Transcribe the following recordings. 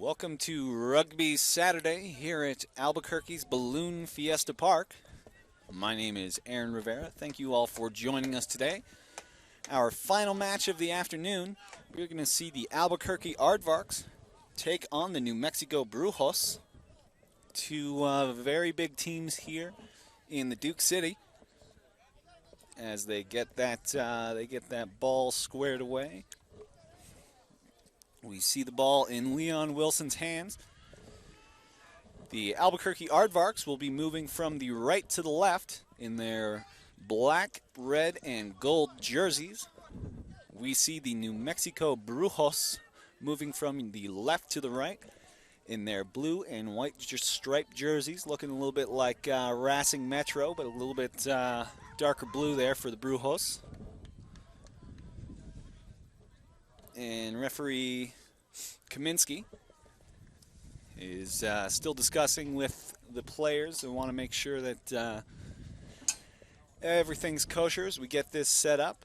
Welcome to Rugby Saturday here at Albuquerque's Balloon Fiesta Park. My name is Aaron Rivera. Thank you all for joining us today. Our final match of the afternoon, we're going to see the Albuquerque Aardvarks take on the New Mexico Brujos, two very big teams here in the Duke City, as they get that ball squared away. We see the ball in Leon Wilson's hands. The Albuquerque Aardvarks will be moving from the right to the left in their black, red, and gold jerseys. We see the New Mexico Brujos moving from the left to the right in their blue and white striped jerseys, looking a little bit like Racing Metro, but a little bit darker blue there for the Brujos. And referee Kaminsky is still discussing with the players and want to make sure that everything's kosher as we get this set up.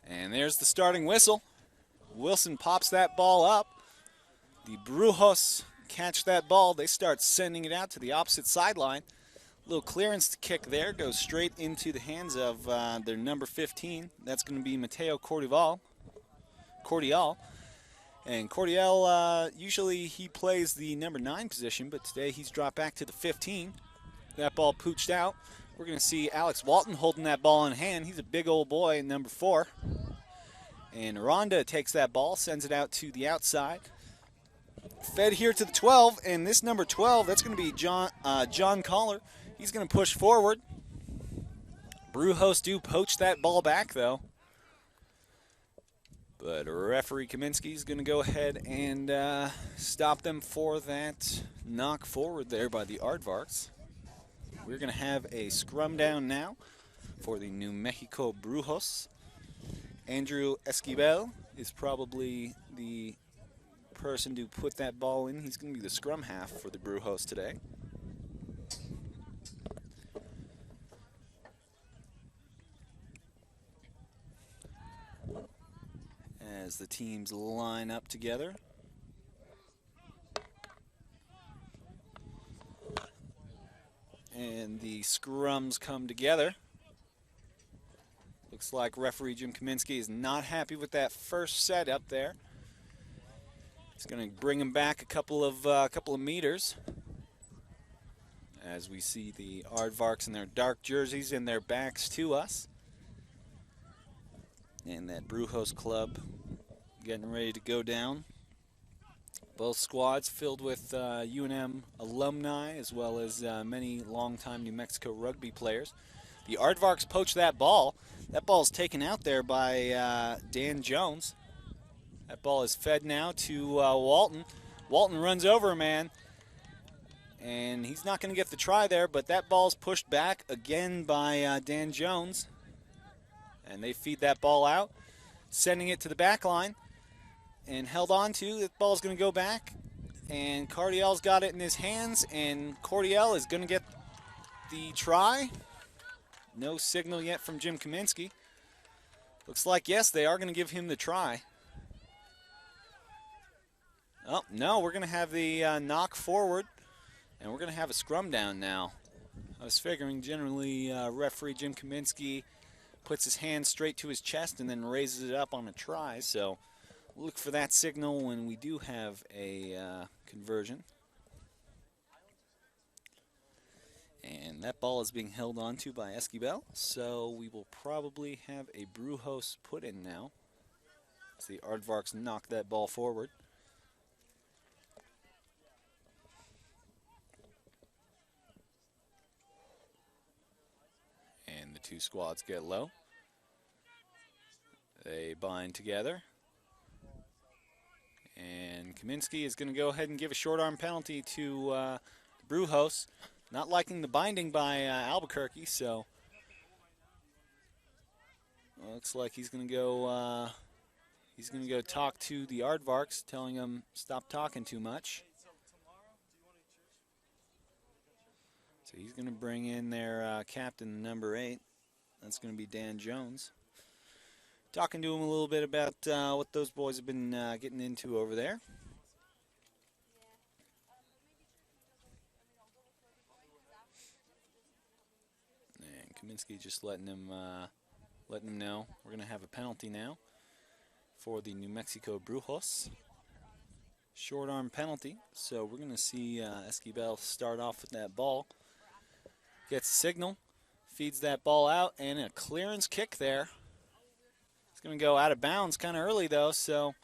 And there's the starting whistle. Wilson pops that ball up. The Brujos catch that ball. They start sending it out to the opposite sideline. Little clearance kick there, goes straight into the hands of their number 15. That's going to be Mateo Cordial. And Cordial, usually he plays the number 9 position, but today he's dropped back to the 15. That ball pooched out. We're going to see Alex Walton holding that ball in hand. He's a big old boy, number 4. And Rhonda takes that ball, sends it out to the outside. Fed here to the 12, and this number 12, that's going to be John Collar. He's going to push forward. Brujos do poach that ball back, though. But referee Kaminsky is going to go ahead and stop them for that knock forward there by the Aardvarks. We're going to have a scrum down now for the New Mexico Brujos. Andrew Esquivel is probably the person to put that ball in. He's going to be the scrum half for the Brujos today. As the teams line up together. And the scrums come together. Looks like referee Jim Kaminsky is not happy with that first set up there. He's going to bring him back a couple of meters. As we see the Aardvarks in their dark jerseys and their backs to us. And that Brujos club getting ready to go down. Both squads filled with UNM alumni as well as many longtime New Mexico rugby players. The Aardvarks poach that ball. That ball's taken out there by Dan Jones. That ball is fed now to Walton. Walton runs over a man, and he's not going to get the try there, but that ball's pushed back again by Dan Jones. And they feed that ball out, sending it to the back line. And held on to. The ball's going to go back. And Cordial's got it in his hands. And Cordial is going to get the try. No signal yet from Jim Kaminsky. Looks like, yes, they are going to give him the try. Oh, no, we're going to have the knock forward. And we're going to have a scrum down now. I was figuring generally referee Jim Kaminsky puts his hand straight to his chest and then raises it up on a try. So look for that signal when we do have a conversion. And that ball is being held onto by Esquivel, so we will probably have a Brujos put in now as the Aardvarks knock that ball forward. And the two squads get low. They bind together. And Kaminsky is going to go ahead and give a short arm penalty to Brujos. Not liking the binding by Albuquerque, so looks like he's going to go talk to the Aardvarks, telling them stop talking too much. So he's going to bring in their captain, number 8. That's going to be Dan Jones. talking to him a little bit about what those boys have been getting into over there. And Kaminsky just letting him know we're going to have a penalty now for the New Mexico Brujos. Short arm penalty, so we're going to see Esquivel start off with that ball. Gets a signal, feeds that ball out, and a clearance kick there. It's going to go out of bounds kind of early, though, so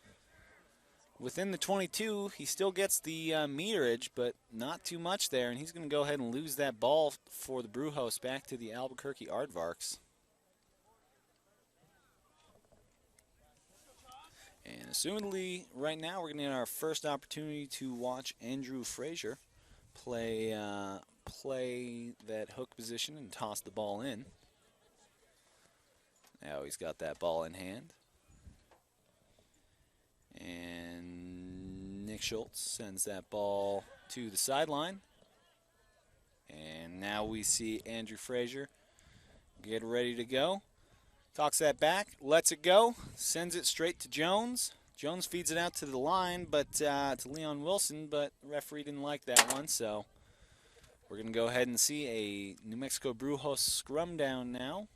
within the 22, he still gets the meterage, but not too much there, and he's going to go ahead and lose that ball for the Brujos back to the Albuquerque Aardvarks. And assumedly, right now, we're going to get our first opportunity to watch Andrew Frazier play that hook position and toss the ball in. Now he's got that ball in hand. And Nick Schultz sends that ball to the sideline. And now we see Andrew Frazier get ready to go. Talks that back, lets it go, sends it straight to Jones. Jones feeds it out to the line, but to Leon Wilson, but the referee didn't like that one, so we're going to go ahead and see a New Mexico Brujos scrum down now,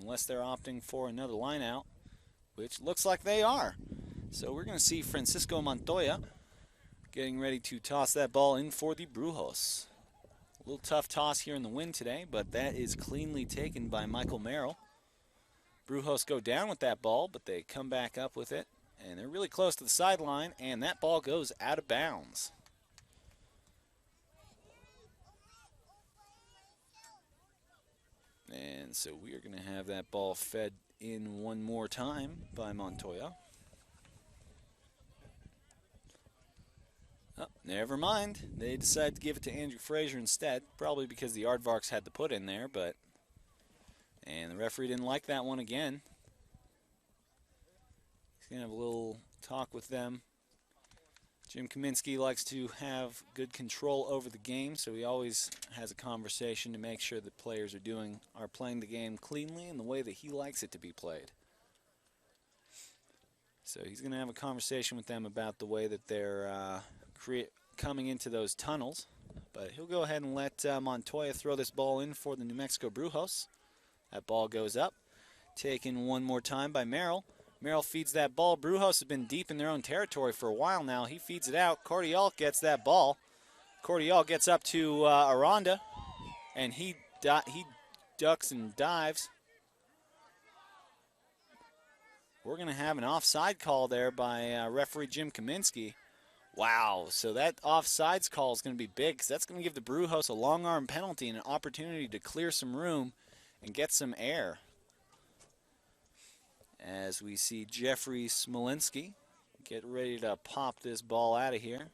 unless they're opting for another line out, which looks like they are. So we're going to see Francisco Montoya getting ready to toss that ball in for the Brujos. A little tough toss here in the wind today, but that is cleanly taken by Michael Merrill. Brujos go down with that ball, but they come back up with it, and they're really close to the sideline, and that ball goes out of bounds. And so we are going to have that ball fed in one more time by Montoya. Oh, never mind. They decided to give it to Andrew Frazier instead, probably because the Aardvarks had to put in there, but and the referee didn't like that one again. He's going to have a little talk with them. Jim Kaminsky likes to have good control over the game, so he always has a conversation to make sure that players are playing the game cleanly in the way that he likes it to be played. So he's going to have a conversation with them about the way that they're coming into those tunnels. But he'll go ahead and let Montoya throw this ball in for the New Mexico Brujos. That ball goes up, taken one more time by Merrill. Merrill feeds that ball. Brujos have been deep in their own territory for a while now. He feeds it out. Cordial gets that ball. Cordial gets up to Aranda, and he ducks and dives. We're going to have an offside call there by referee Jim Kaminsky. Wow, so that offsides call is going to be big because that's going to give the Brujos a long arm penalty and an opportunity to clear some room and get some air. As we see Jeffrey Smolinski get ready to pop this ball out of here.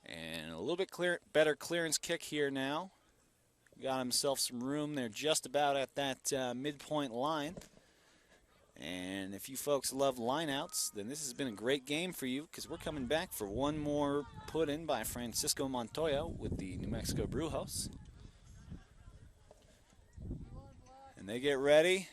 And a little bit better clearance kick here now. Got himself some room there just about at that midpoint line. And if you folks love lineouts, then this has been a great game for you because we're coming back for one more put in by Francisco Montoya with the New Mexico Brujos. And they get ready.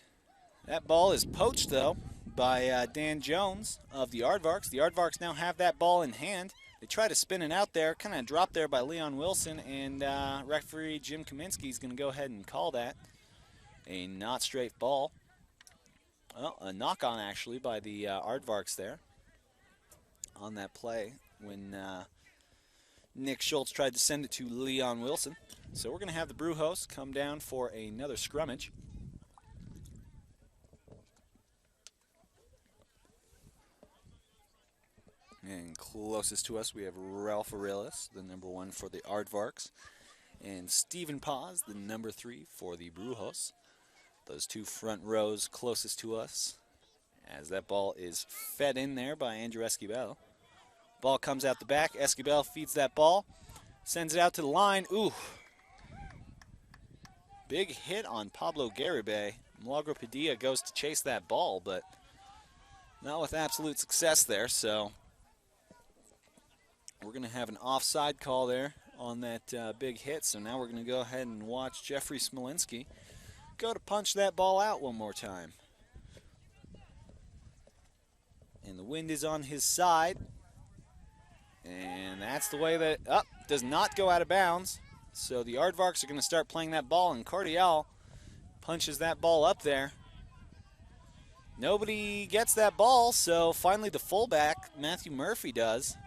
That ball is poached, though, by Dan Jones of the Aardvarks. The Aardvarks now have that ball in hand. They try to spin it out there, kind of dropped there by Leon Wilson, and referee Jim Kaminsky is going to go ahead and call that a not straight ball. Well, a knock-on, actually, by the Aardvarks there on that play when Nick Schultz tried to send it to Leon Wilson. So we're going to have the Brujos come down for another scrummage. And closest to us, we have Ralph Arelis, the number 1 for the Aardvarks, and Stephen Paz, the number 3 for the Brujos. Those two front rows closest to us, as that ball is fed in there by Andrew Esquivel. Ball comes out the back. Esquivel feeds that ball, sends it out to the line. Ooh. Big hit on Pablo Garibay. Milagro Padilla goes to chase that ball, but not with absolute success there, so we're going to have an offside call there on that big hit. So now we're going to go ahead and watch Jeffrey Smolinski go to punch that ball out one more time. And the wind is on his side. And that's the way that, does not go out of bounds. So the Aardvarks are going to start playing that ball, and Cardial punches that ball up there. Nobody gets that ball, so finally the fullback, Matthew Murphy, does.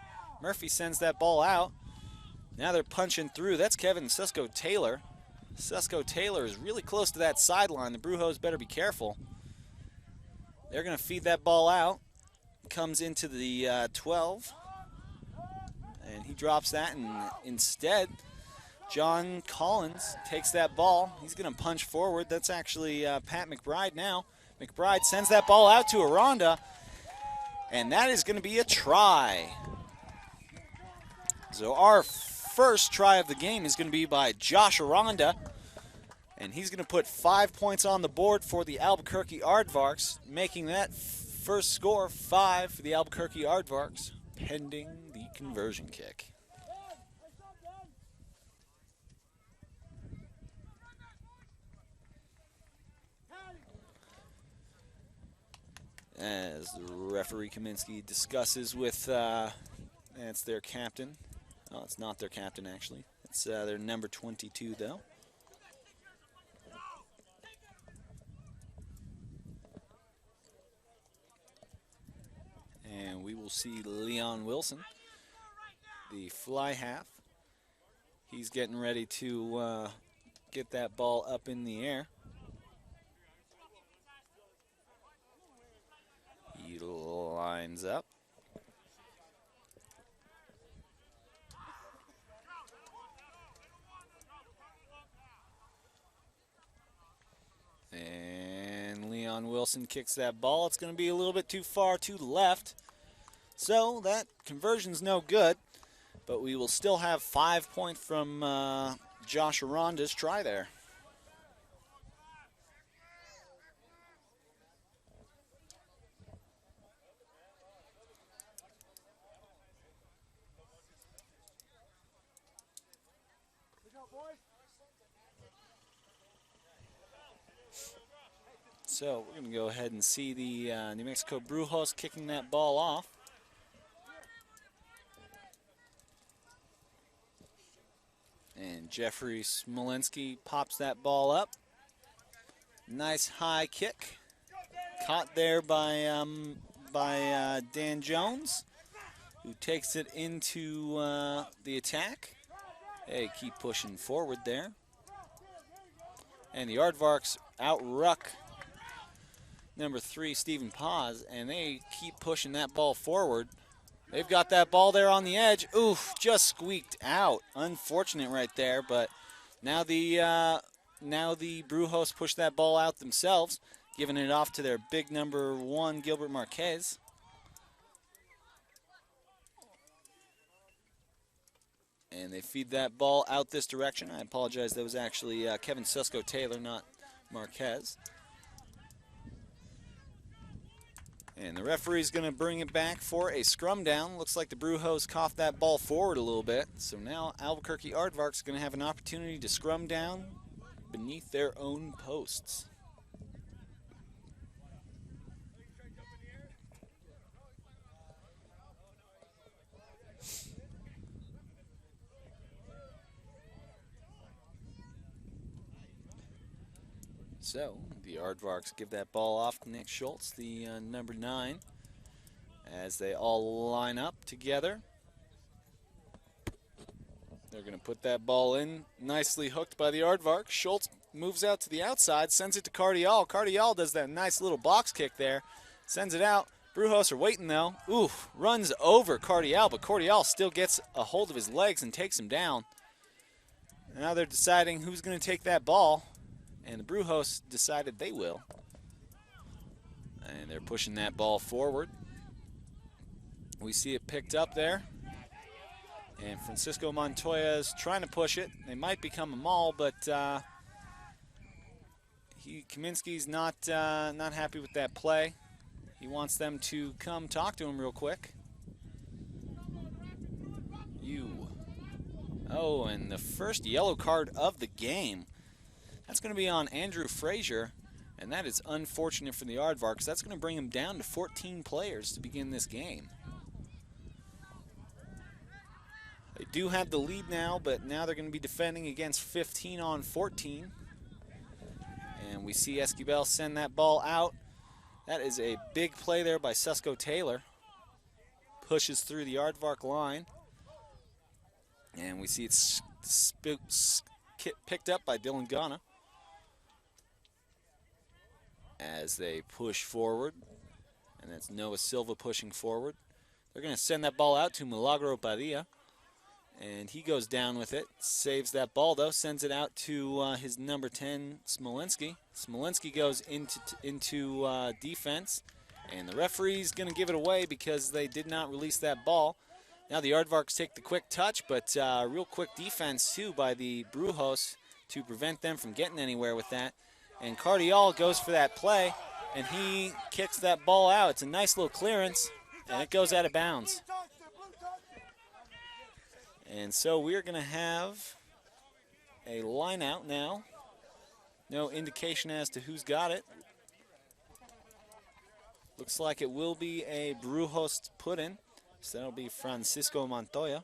Murphy sends that ball out. Now they're punching through. That's Kevin Susko-Taylor. Susko-Taylor is really close to that sideline. The Brujos better be careful. They're going to feed that ball out. Comes into the 12. And he drops that, and instead, John Collins takes that ball. He's going to punch forward. That's actually Pat McBride now. McBride sends that ball out to Aranda, and that is going to be a try. So our first try of the game is going to be by Josh Aranda, and he's going to put 5 points on the board for the Albuquerque Aardvarks, making that first score 5 for the Albuquerque Aardvarks, pending the conversion kick. As the referee Kaminsky discusses with, it's their captain. Oh, it's not their captain, actually. It's their number 22, though. And we will see Leon Wilson, the fly half. He's getting ready to get that ball up in the air. He lines up. And Leon Wilson kicks that ball. It's going to be a little bit too far to the left. So that conversion's no good. But we will still have 5 points from Josh Aranda's try there. So we're going to go ahead and see the New Mexico Brujos kicking that ball off. And Jeffrey Smolinski pops that ball up. Nice high kick. Caught there by Dan Jones, who takes it into the attack. They keep pushing forward there. And the Aardvarks out-ruck number 3, Stephen Paz, and they keep pushing that ball forward. They've got that ball there on the edge. Oof, just squeaked out. Unfortunate right there, but now the Brujos push that ball out themselves, giving it off to their big number 1, Gilbert Marquez. And they feed that ball out this direction. I apologize, that was actually Kevin Susko-Taylor, not Marquez. And the referee's going to bring it back for a scrum down. Looks like the Brujos coughed that ball forward a little bit. So now Albuquerque Aardvarks are going to have an opportunity to scrum down beneath their own posts. So the Aardvarks give that ball off to Nick Schultz, the number 9, as they all line up together. They're going to put that ball in, nicely hooked by the Aardvarks. Schultz moves out to the outside, sends it to Cardial. Cardial does that nice little box kick there, sends it out. Brujos are waiting though. Oof, runs over Cardial, but Cardial still gets a hold of his legs and takes him down. Now they're deciding who's going to take that ball. And the Brujos decided they will. And they're pushing that ball forward. We see it picked up there. And Francisco Montoya is trying to push it. They might become a maul, but Kaminsky's not happy with that play. He wants them to come talk to him real quick. You Oh, and the first yellow card of the game. That's going to be on Andrew Frazier, and that is unfortunate for the Aardvarks. That's going to bring him down to 14 players to begin this game. They do have the lead now, but now they're going to be defending against 15 on 14. And we see Esquivel send that ball out. That is a big play there by Susco Taylor. Pushes through the Aardvark line. And we see it's picked up by Dylan Ghana as they push forward. And that's Noah Silva pushing forward. They're going to send that ball out to Milagro Padilla. And he goes down with it. Saves that ball, though. Sends it out to his number 10, Smolinski. Smolinski goes into defense. And the referee's going to give it away because they did not release that ball. Now the Aardvarks take the quick touch, but real quick defense, too, by the Brujos to prevent them from getting anywhere with that. And Cardial goes for that play, and he kicks that ball out. It's a nice little clearance, and it goes out of bounds. And so we're going to have a line out now. No indication as to who's got it. Looks like it will be a Brujos put-in. So that'll be Francisco Montoya.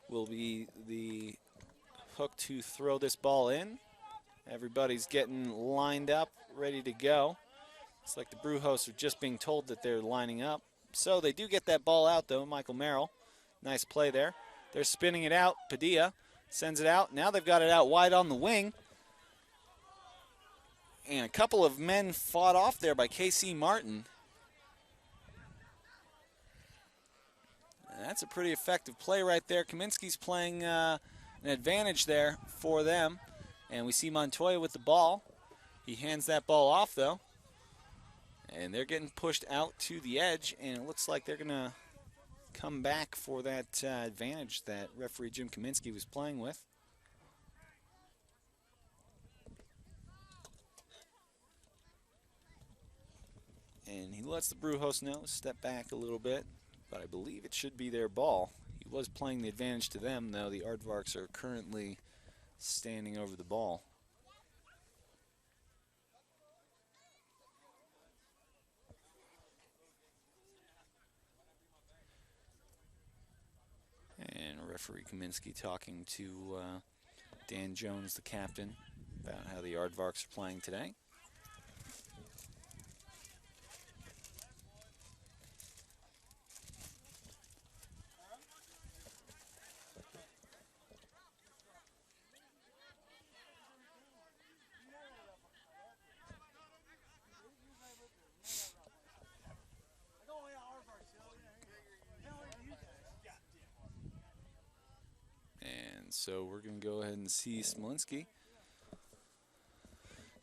Will be the hook to throw this ball in. Everybody's getting lined up, ready to go. It's like the Brujos are just being told that they're lining up. So they do get that ball out, though. Michael Merrill. Nice play there. They're spinning it out. Padilla sends it out. Now they've got it out wide on the wing. And a couple of men fought off there by K.C. Martin. That's a pretty effective play right there. Kaminsky's playing an advantage there for them. And we see Montoya with the ball. He hands that ball off, though. And they're getting pushed out to the edge. And it looks like they're going to come back for that advantage that referee Jim Kaminsky was playing with. And he lets the Brujos know, step back a little bit. But I believe it should be their ball. He was playing the advantage to them, though. The Aardvarks are currently standing over the ball. And referee Kaminsky talking to Dan Jones, the captain, about how the Aardvarks are playing today. So we're going to go ahead and see Smolinski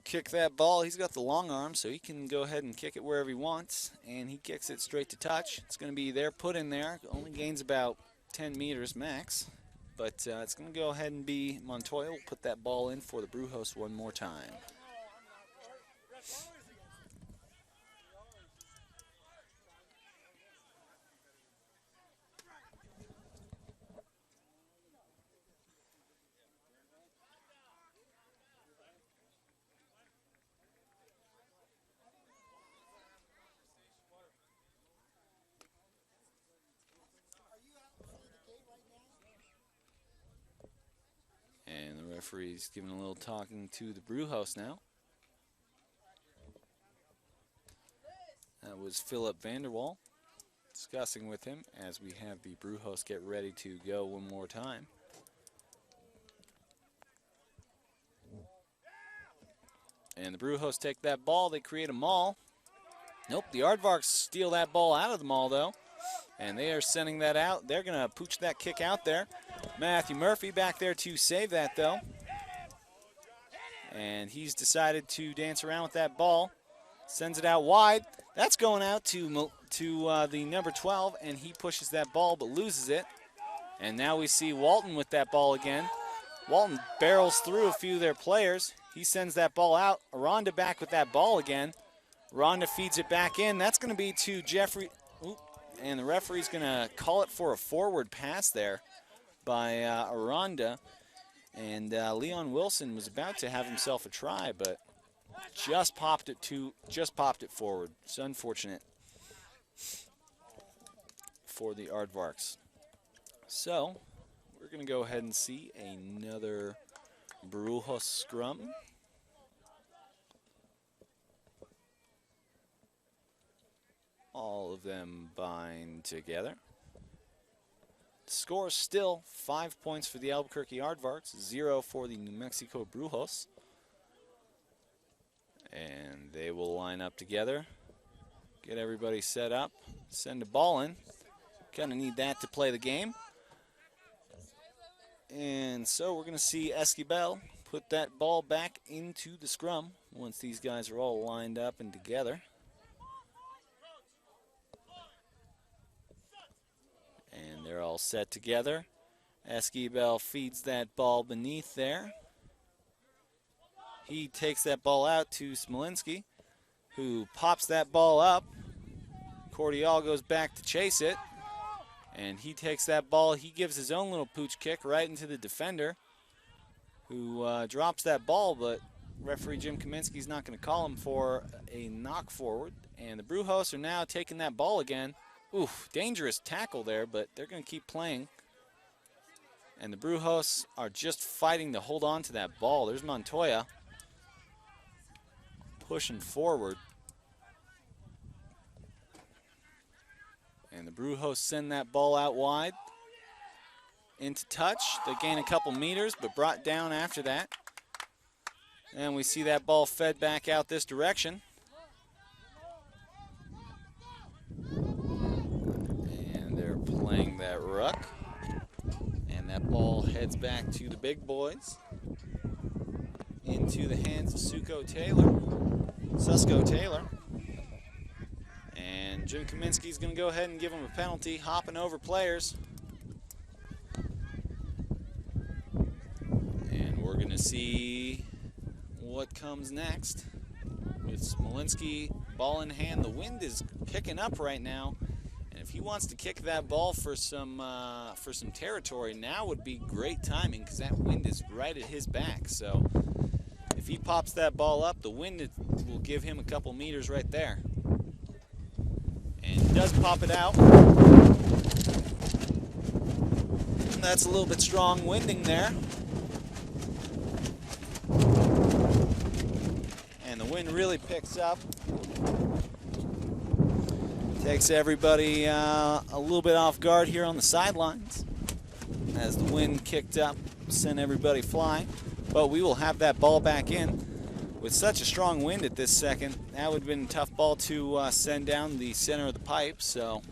kick that ball. He's got the long arm, so he can go ahead and kick it wherever he wants. And he kicks it straight to touch. It's going to be there, put in there. Only gains about 10 meters max. But it's going to go ahead and be Montoya. We'll put that ball in for the Brujos one more time. And the referee's giving a little talking to the Brujos now. That was Philip Vanderwall discussing with him as we have the Brujos get ready to go one more time. And the Brujos take that ball. They create a maul. Nope, the Aardvarks steal that ball out of the maul, though. And they are sending that out. They're going to pooch that kick out there. Matthew Murphy back there to save that, though. And he's decided to dance around with that ball. Sends it out wide. That's going out to the number 12, and he pushes that ball but loses it. And now we see Walton with that ball again. Walton barrels through a few of their players. He sends that ball out. Aranda back with that ball again. Aranda feeds it back in. That's going to be to Jeffrey. Oop, and the referee's going to call it for a forward pass there. by Aranda. And Leon Wilson was about to have himself a try, but just popped it forward. It's unfortunate for the Aardvarks. So we're going to go ahead and see another Brujos scrum. All of them bind together. Score still 5 points for the Albuquerque Aardvarks, 0 for the New Mexico Brujos. And they will line up together, get everybody set up, send a ball in. Kind of need that to play the game. And so we're going to see Esquivel put that ball back into the scrum once these guys are all lined up and together. And they're all set together. Esquivel feeds that ball beneath there. He takes that ball out to Smolinski, who pops that ball up. Cordial goes back to chase it. And he takes that ball. He gives his own little pooch kick right into the defender, who drops that ball, but referee Jim Kaminsky's not going to call him for a knock forward. And the Brujos are now taking that ball again. Oof, dangerous tackle there, but they're going to keep playing. And the Brujos are just fighting to hold on to that ball. There's Montoya pushing forward. And the Brujos send that ball out wide into touch. They gain a couple meters, but brought down after that. And we see that ball fed back out this direction. Playing that ruck, and that ball heads back to the big boys into the hands of Susco Taylor, and Jim Kaminsky's going to go ahead and give him a penalty, hopping over players. And we're going to see what comes next with Smolinski ball in hand. The wind is picking up right now. If he wants to kick that ball for some territory, now would be great timing because that wind is right at his back. So if he pops that ball up, the wind will give him a couple meters right there. And he does pop it out. That's a little bit strong winding there. And the wind really picks up. Takes everybody a little bit off guard here on the sidelines as the wind kicked up, sent everybody flying. But we will have that ball back in. With such a strong wind at this second, that would have been a tough ball to send down the center of the pipe. So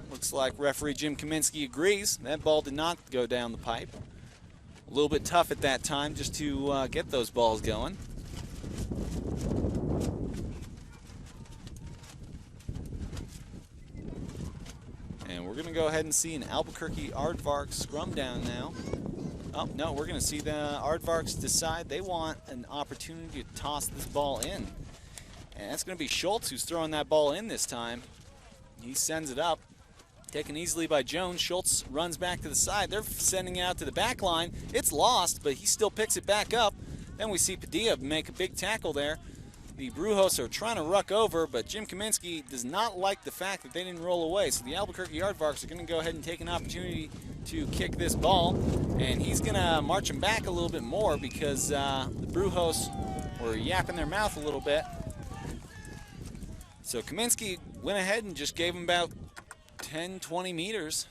looks like referee Jim Kaminsky agrees. That ball did not go down the pipe. A little bit tough at that time just to get those balls going. We're going to go ahead and see an Albuquerque Aardvarks scrum down now. Oh, no, we're going to see the Aardvarks decide they want an opportunity to toss this ball in. And that's going to be Schultz who's throwing that ball in this time. He sends it up. Taken easily by Jones. Schultz runs back to the side. They're sending it out to the back line. It's lost, but he still picks it back up. Then we see Padilla make a big tackle there. The Brujos are trying to ruck over, but Jim Kaminsky does not like the fact that they didn't roll away. So the Albuquerque Aardvarks are going to go ahead and take an opportunity to kick this ball. And he's going to march them back a little bit more because the Brujos were yapping their mouth a little bit. So Kaminsky went ahead and just gave him about 10, 20 meters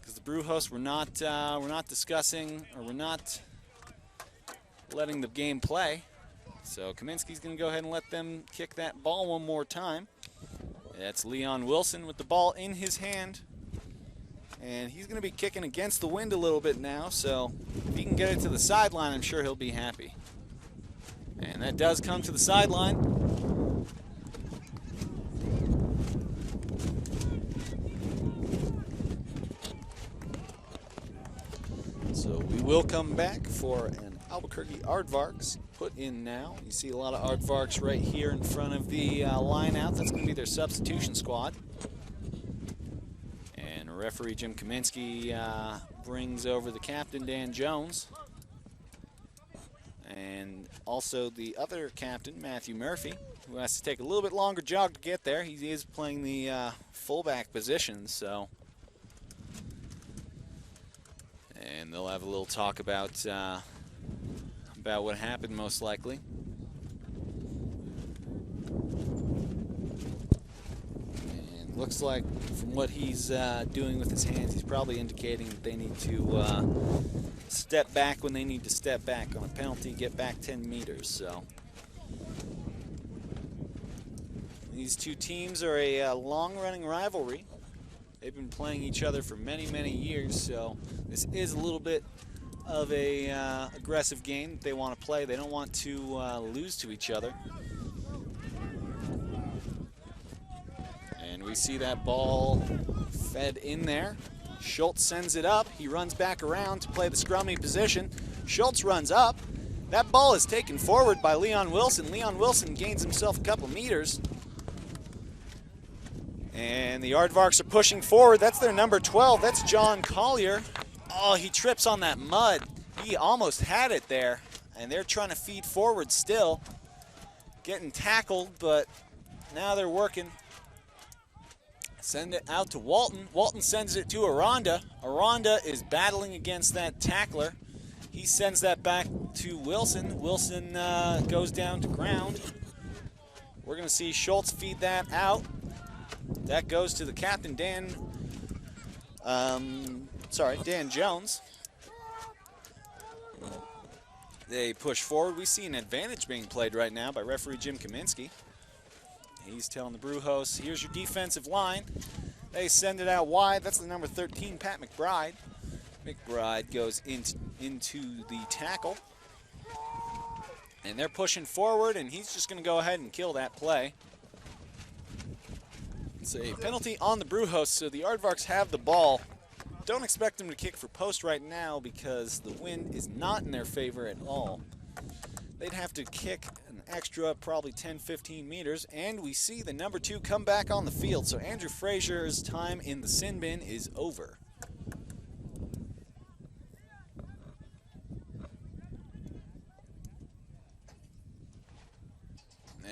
because the Brujos were not discussing, or were not letting the game play. So Kaminsky's going to go ahead and let them kick that ball one more time. That's Leon Wilson with the ball in his hand. And he's going to be kicking against the wind a little bit now, so if he can get it to the sideline, I'm sure he'll be happy. And that does come to the sideline. So we will come back for an Albuquerque Aardvarks put in now. You see a lot of Aardvarks right here in front of the line out. That's going to be their substitution squad. And referee Jim Kaminsky brings over the captain, Dan Jones. And also the other captain, Matthew Murphy, who has to take a little bit longer jog to get there. He is playing the fullback position, so. And they'll have a little talk about what happened, most likely. And looks like from what he's doing with his hands, he's probably indicating that they need to step back when they need to step back on a penalty, get back 10 meters. So these two teams are a long-running rivalry. They've been playing each other for many, many years, so this is a little bit of a aggressive game that they want to play. They don't want to lose to each other. And we see that ball fed in there. Schultz sends it up. He runs back around to play the scrummy position. Schultz runs up. That ball is taken forward by Leon Wilson. Leon Wilson gains himself a couple meters. And the Aardvarks are pushing forward. That's their number 12. That's John Collier. Oh, he trips on that mud. He almost had it there. And they're trying to feed forward still. Getting tackled, but now they're working. Send it out to Walton. Walton sends it to Aranda. Aranda is battling against that tackler. He sends that back to Wilson. Wilson goes down to ground. We're going to see Schultz feed that out. That goes to the captain, Dan Jones. They push forward. We see an advantage being played right now by referee Jim Kaminsky. He's telling the Brujos, here's your defensive line. They send it out wide. That's the number 13, Pat McBride. McBride goes into the tackle. And they're pushing forward, and he's just going to go ahead and kill that play. It's a penalty on the Brujos, so the Aardvarks have the ball. Don't expect them to kick for post right now because the wind is not in their favor at all. They'd have to kick an extra probably 10-15 meters, and we see the number 2 come back on the field. So Andrew Frazier's time in the sin bin is over.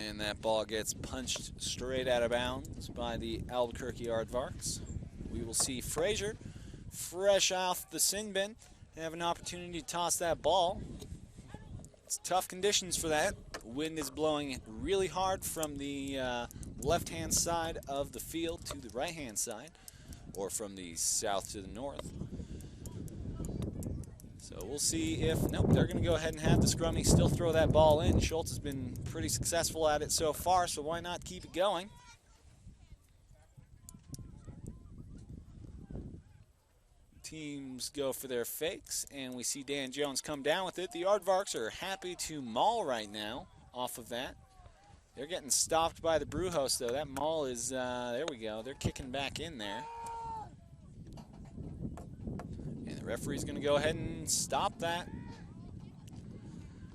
And that ball gets punched straight out of bounds by the Albuquerque Aardvarks. We will see Frazier, fresh off the sin bin, have an opportunity to toss that ball. It's tough conditions for that. The wind is blowing really hard from the left-hand side of the field to the right-hand side, or from the south to the north. So we'll see if, nope, they're going to go ahead and have the scrummy still throw that ball in. Schultz has been pretty successful at it so far, so why not keep it going? Teams go for their fakes, and we see Dan Jones come down with it. The Aardvarks are happy to maul right now off of that. They're getting stopped by the Brujos, though. That maul is, there we go. They're kicking back in there. And the referee's going to go ahead and stop that.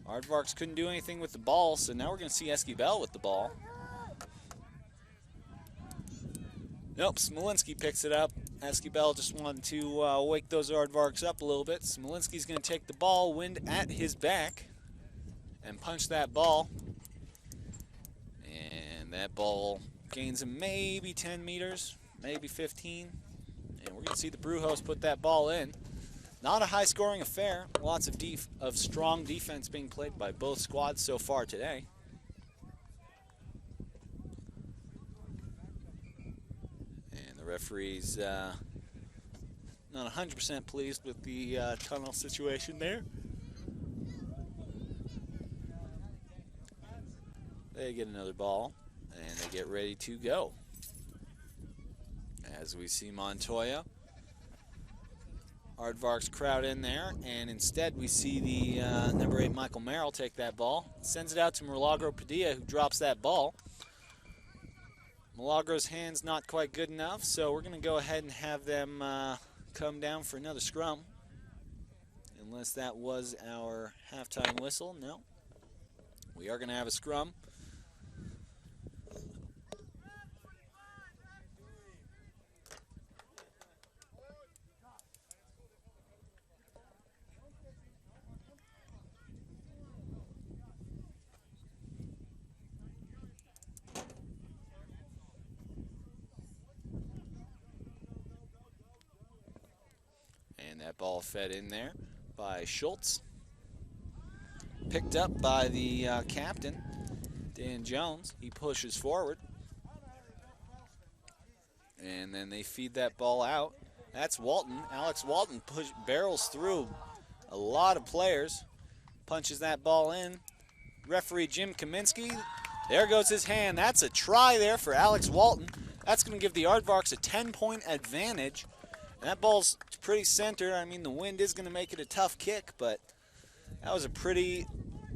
Aardvarks couldn't do anything with the ball, so now we're going to see Esquivel with the ball. Nope, Smolinski picks it up. Esquivel just wanted to wake those Aardvarks up a little bit. Smolinski's going to take the ball, wind at his back, and punch that ball. And that ball gains him maybe 10 meters, maybe 15. And we're going to see the Brujos put that ball in. Not a high-scoring affair. Lots of strong defense being played by both squads so far today. Referee's not 100% pleased with the tunnel situation there. They get another ball, and they get ready to go. As we see Montoya. Aardvarks crowd in there, and instead we see the number 8 Michael Merrill take that ball. Sends it out to Milagro Padilla, who drops that ball. Milagro's hand's not quite good enough, so we're going to go ahead and have them come down for another scrum. Unless that was our halftime whistle. No. We are going to have a scrum. that ball fed in there by Schultz. Picked up by the captain, Dan Jones. He pushes forward. And then they feed that ball out. That's Walton. Alex Walton barrels through a lot of players. Punches that ball in. Referee Jim Kaminsky. There goes his hand. That's a try there for Alex Walton. That's going to give the Aardvarks a 10-point advantage. And that ball's pretty centered. I mean, the wind is going to make it a tough kick, but that was a pretty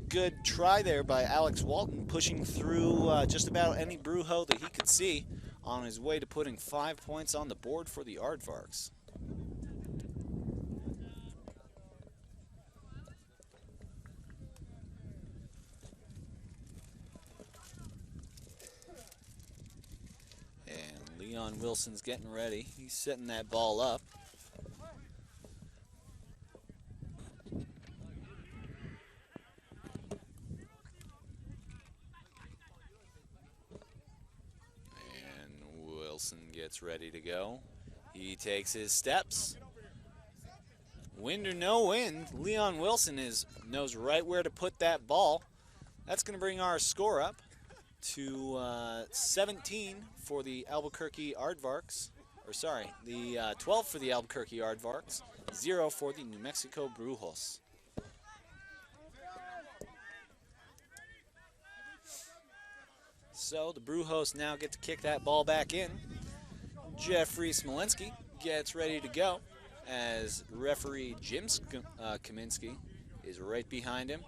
good try there by Alex Walton, pushing through just about any Brujo that he could see on his way to putting 5 points on the board for the Aardvarks. And Leon Wilson's getting ready. He's setting that ball up. Wilson gets ready to go. He takes his steps. Wind or no wind, Leon Wilson knows right where to put that ball. That's going to bring our score up to 17 for the Albuquerque Aardvarks. Or sorry, the 12 for the Albuquerque Aardvarks, 0 for the New Mexico Brujos. So the Brujos now get to kick that ball back in. Jeffrey Smolinski gets ready to go as referee Jim Kaminsky is right behind him.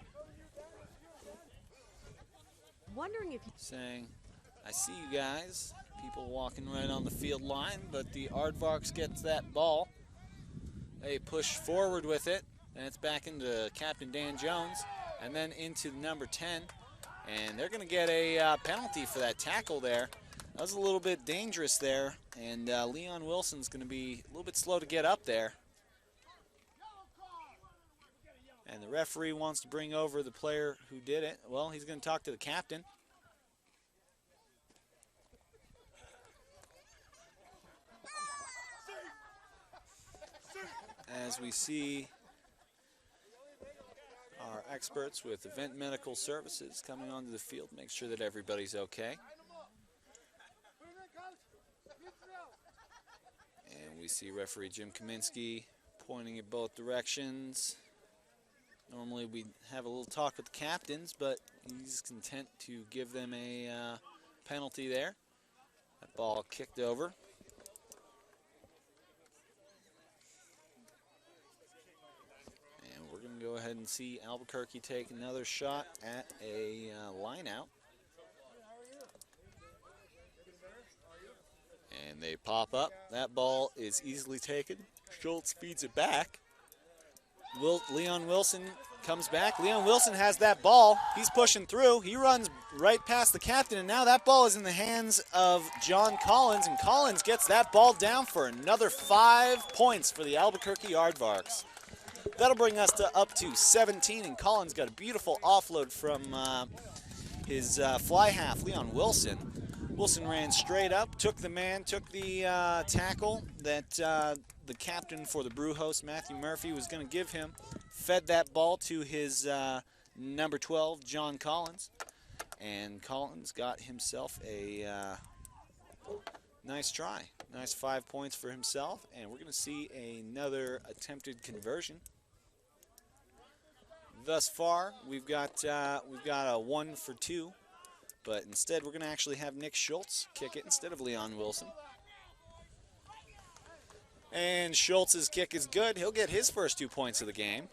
Wondering if saying, I see you guys. People walking right on the field line, but the Aardvarks gets that ball. They push forward with it, and it's back into Captain Dan Jones, and then into number 10. And they're going to get a penalty for that tackle there. That was a little bit dangerous there, and Leon Wilson's going to be a little bit slow to get up there. And the referee wants to bring over the player who did it. Well, he's going to talk to the captain. As we see our experts with Event Medical Services coming onto the field, make sure that everybody's okay. And we see referee Jim Kaminsky pointing in both directions. Normally we have a little talk with the captains, but he's content to give them a penalty there. That ball kicked over. We're going to go ahead and see Albuquerque take another shot at a line out. And they pop up. That ball is easily taken. Schultz feeds it back. Leon Wilson comes back. Leon Wilson has that ball. He's pushing through. He runs right past the captain, and now that ball is in the hands of John Collins, and Collins gets that ball down for another 5 points for the Albuquerque Aardvarks. That'll bring us up to 17, and Collins got a beautiful offload from his fly half, Leon Wilson. Wilson ran straight up, took the man, took the tackle that the captain for the Brujos, Matthew Murphy, was going to give him, fed that ball to his number 12, John Collins, and Collins got himself a nice try. Nice 5 points for himself, and we're going to see another attempted conversion. Thus far, we've got a 1 for 2, but instead we're going to actually have Nick Schultz kick it instead of Leon Wilson. And Schultz's kick is good. He'll get his first 2 points of the game.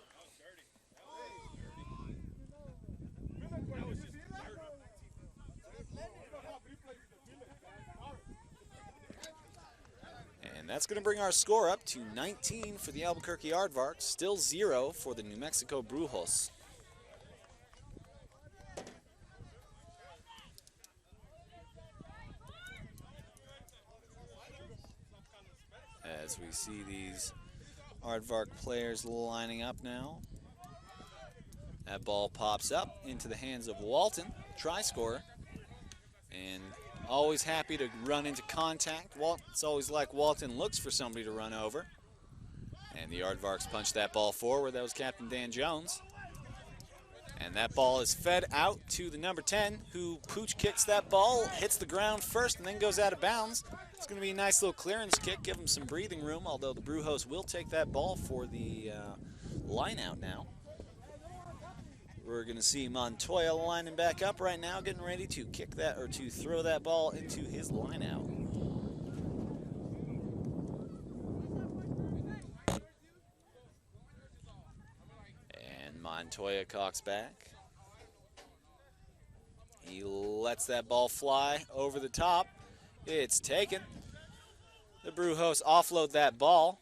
And that's going to bring our score up to 19 for the Albuquerque Aardvarks, still 0 for the New Mexico Brujos. As we see these Aardvark players lining up now. That ball pops up into the hands of Walton, try scorer. And always happy to run into contact. It's always like Walton looks for somebody to run over. And the Aardvarks punched that ball forward. That was Captain Dan Jones. And that ball is fed out to the number 10, who pooch kicks that ball, hits the ground first, and then goes out of bounds. It's going to be a nice little clearance kick, give him some breathing room, although the Brujos will take that ball for the line out now. We're going to see Montoya lining back up right now, getting ready to kick that, or to throw that ball into his line out. And Montoya cocks back. He lets that ball fly over the top. It's taken. The Brujos offload that ball.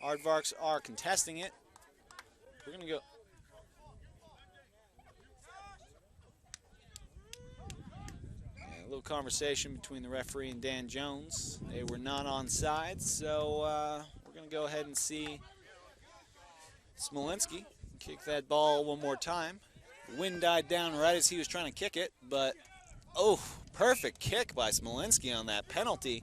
Aardvarks are contesting it. We're going to go. A little conversation between the referee and Dan Jones. They were not on sides, so we're going to go ahead and see Smolinski kick that ball one more time. The wind died down right as he was trying to kick it, but oh, perfect kick by Smolinski on that penalty.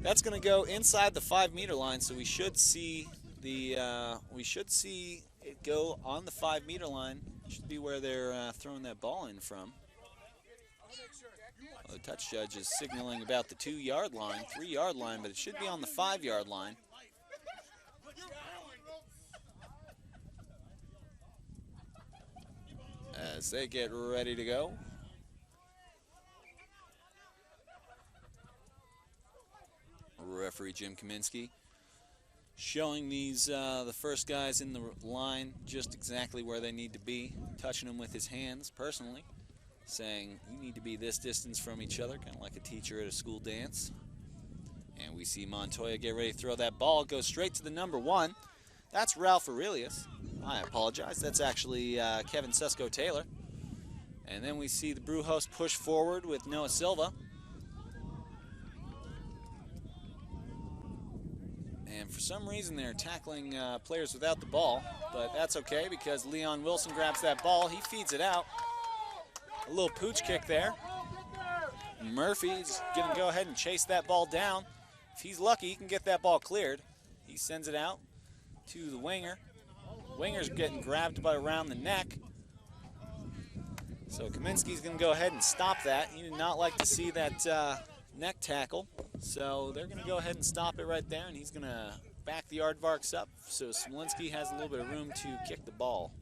That's going to go inside the 5-meter line, so we should see it go on the 5-meter line. Should be where they're throwing that ball in from. Well, the touch judge is signaling about the 2-yard line, 3-yard line, but it should be on the 5-yard line. As they get ready to go. Referee Jim Kaminsky showing these the first guys in the line just exactly where they need to be, touching them with his hands personally, saying you need to be this distance from each other, kind of like a teacher at a school dance. And we see Montoya get ready to throw that ball, go straight to the number 1. That's Ralph Aurelius. I apologize. That's actually Kevin Sesko-Taylor. And then we see the Brujos push forward with Noah Silva. And for some reason, they're tackling players without the ball, but that's okay because Leon Wilson grabs that ball. He feeds it out. A little pooch kick there. Murphy's going to go ahead and chase that ball down. If he's lucky, he can get that ball cleared. He sends it out to the winger. Winger's getting grabbed by around the neck. So Kaminsky's going to go ahead and stop that. He did not like to see that neck tackle. So they're going to go ahead and stop it right there, and he's going to back the Aardvarks up. So Smolinski has a little bit of room to kick the ball.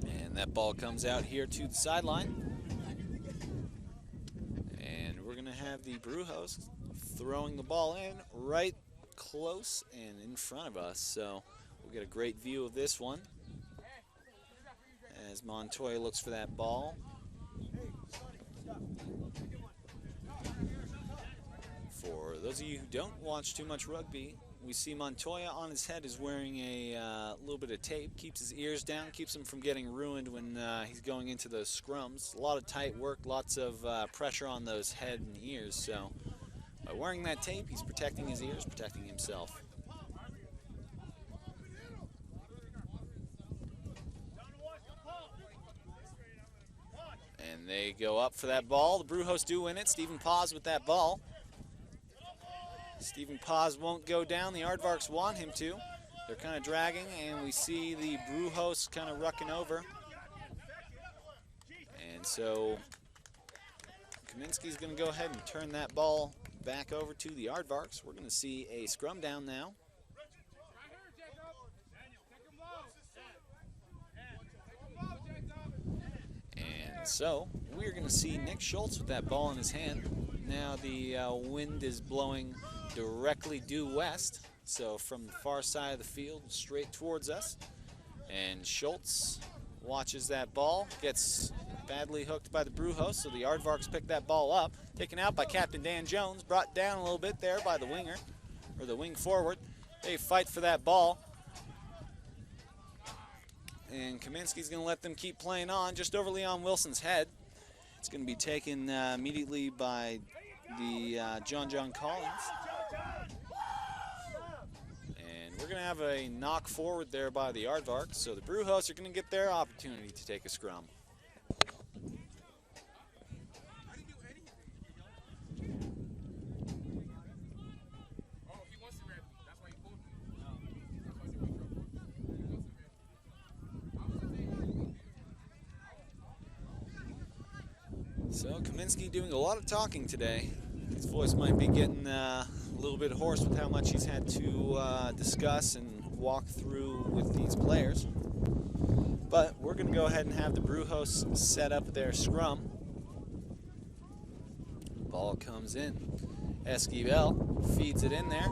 And that ball comes out here to the sideline. And we're going to have the Brujos throwing the ball in right close and in front of us. So we'll get a great view of this one as Montoya looks for that ball. For those of you who don't watch too much rugby, we see Montoya on his head is wearing a little bit of tape, keeps his ears down, keeps him from getting ruined when he's going into those scrums. A lot of tight work, lots of pressure on those head and ears. So by wearing that tape, he's protecting his ears, protecting himself. And they go up for that ball. The Brujos do win it. Stephen Paz with that ball. Stephen Paz won't go down. The Aardvarks want him to. They're kind of dragging, and we see the Brujos kind of rucking over. And so Kaminsky's going to go ahead and turn that ball back over to the Aardvarks. We're going to see a scrum down now. And so we're going to see Nick Schultz with that ball in his hand. Now the wind is blowing directly due west, so from the far side of the field straight towards us. And Schultz watches that ball, gets badly hooked by the Brujos, so the Aardvarks pick that ball up. Taken out by Captain Dan Jones, brought down a little bit there by the winger, or the wing forward. They fight for that ball. And Kaminsky's going to let them keep playing on just over Leon Wilson's head. It's going to be taken immediately by the John Collins. And we're going to have a knock forward there by the Aardvarks, so the Brujos are going to get their opportunity to take a scrum. So Kaminsky doing a lot of talking today. His voice might be getting a little bit hoarse with how much he's had to discuss and walk through with these players. But we're going to go ahead and have the Brujos set up their scrum. Ball comes in. Esquivel feeds it in there.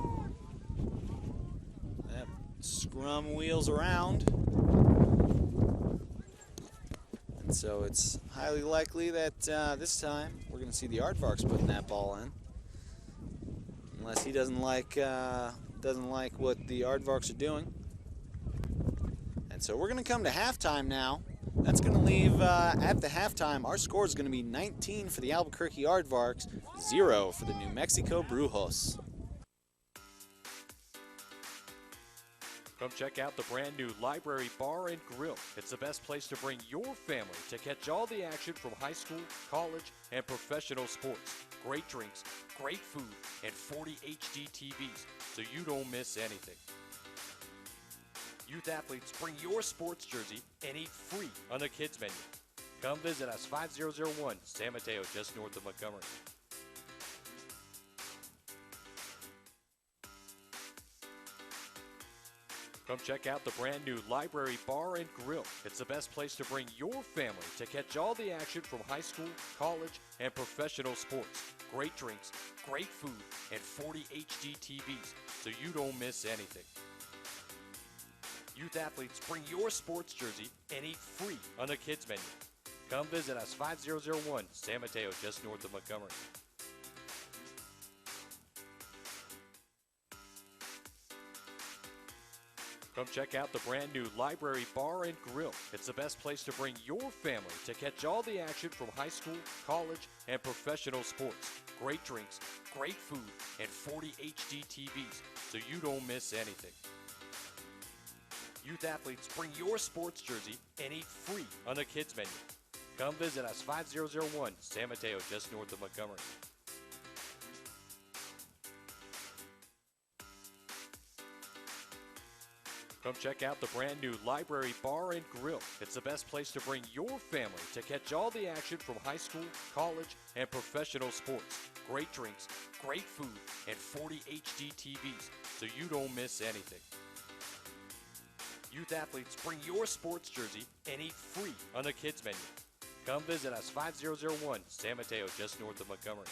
That scrum wheels around. And so it's highly likely that this time we're going to see the Aardvarks putting that ball in. Unless he doesn't like what the Aardvarks are doing. And so we're going to come to halftime now. That's going to leave, at the halftime, our score is going to be 19 for the Albuquerque Aardvarks, 0 for the New Mexico Brujos. Come check out the brand new Library Bar and Grill. It's the best place to bring your family to catch all the action from high school, college, and professional sports. Great drinks, great food, and 40 HD TVs, so you don't miss anything. Youth athletes, bring your sports jersey and eat free on the kids menu. Come visit us 5001 San Mateo, just north of Montgomery. Come check out the brand new Library Bar and Grill. It's the best place to bring your family to catch all the action from high school, college, and professional sports. Great drinks, great food, and 40 HD TVs, so you don't miss anything. Youth athletes, bring your sports jersey and eat free on the kids menu. Come visit us 5001 San Mateo, just north of Montgomery. Come check out the brand new Library Bar and Grill. It's the best place to bring your family to catch all the action from high school, college, and professional sports. Great drinks, great food, and 40 HD TVs, so you don't miss anything. Youth athletes, bring your sports jersey and eat free on the kids menu. Come visit us 5001 San Mateo, just north of Montgomery. Come check out the brand new Library Bar and Grill. It's the best place to bring your family to catch all the action from high school, college, and professional sports. Great drinks, great food, and 40 HD TVs, so you don't miss anything. Youth athletes, bring your sports jersey and eat free on the kids menu. Come visit us 5001 San Mateo, just north of Montgomery.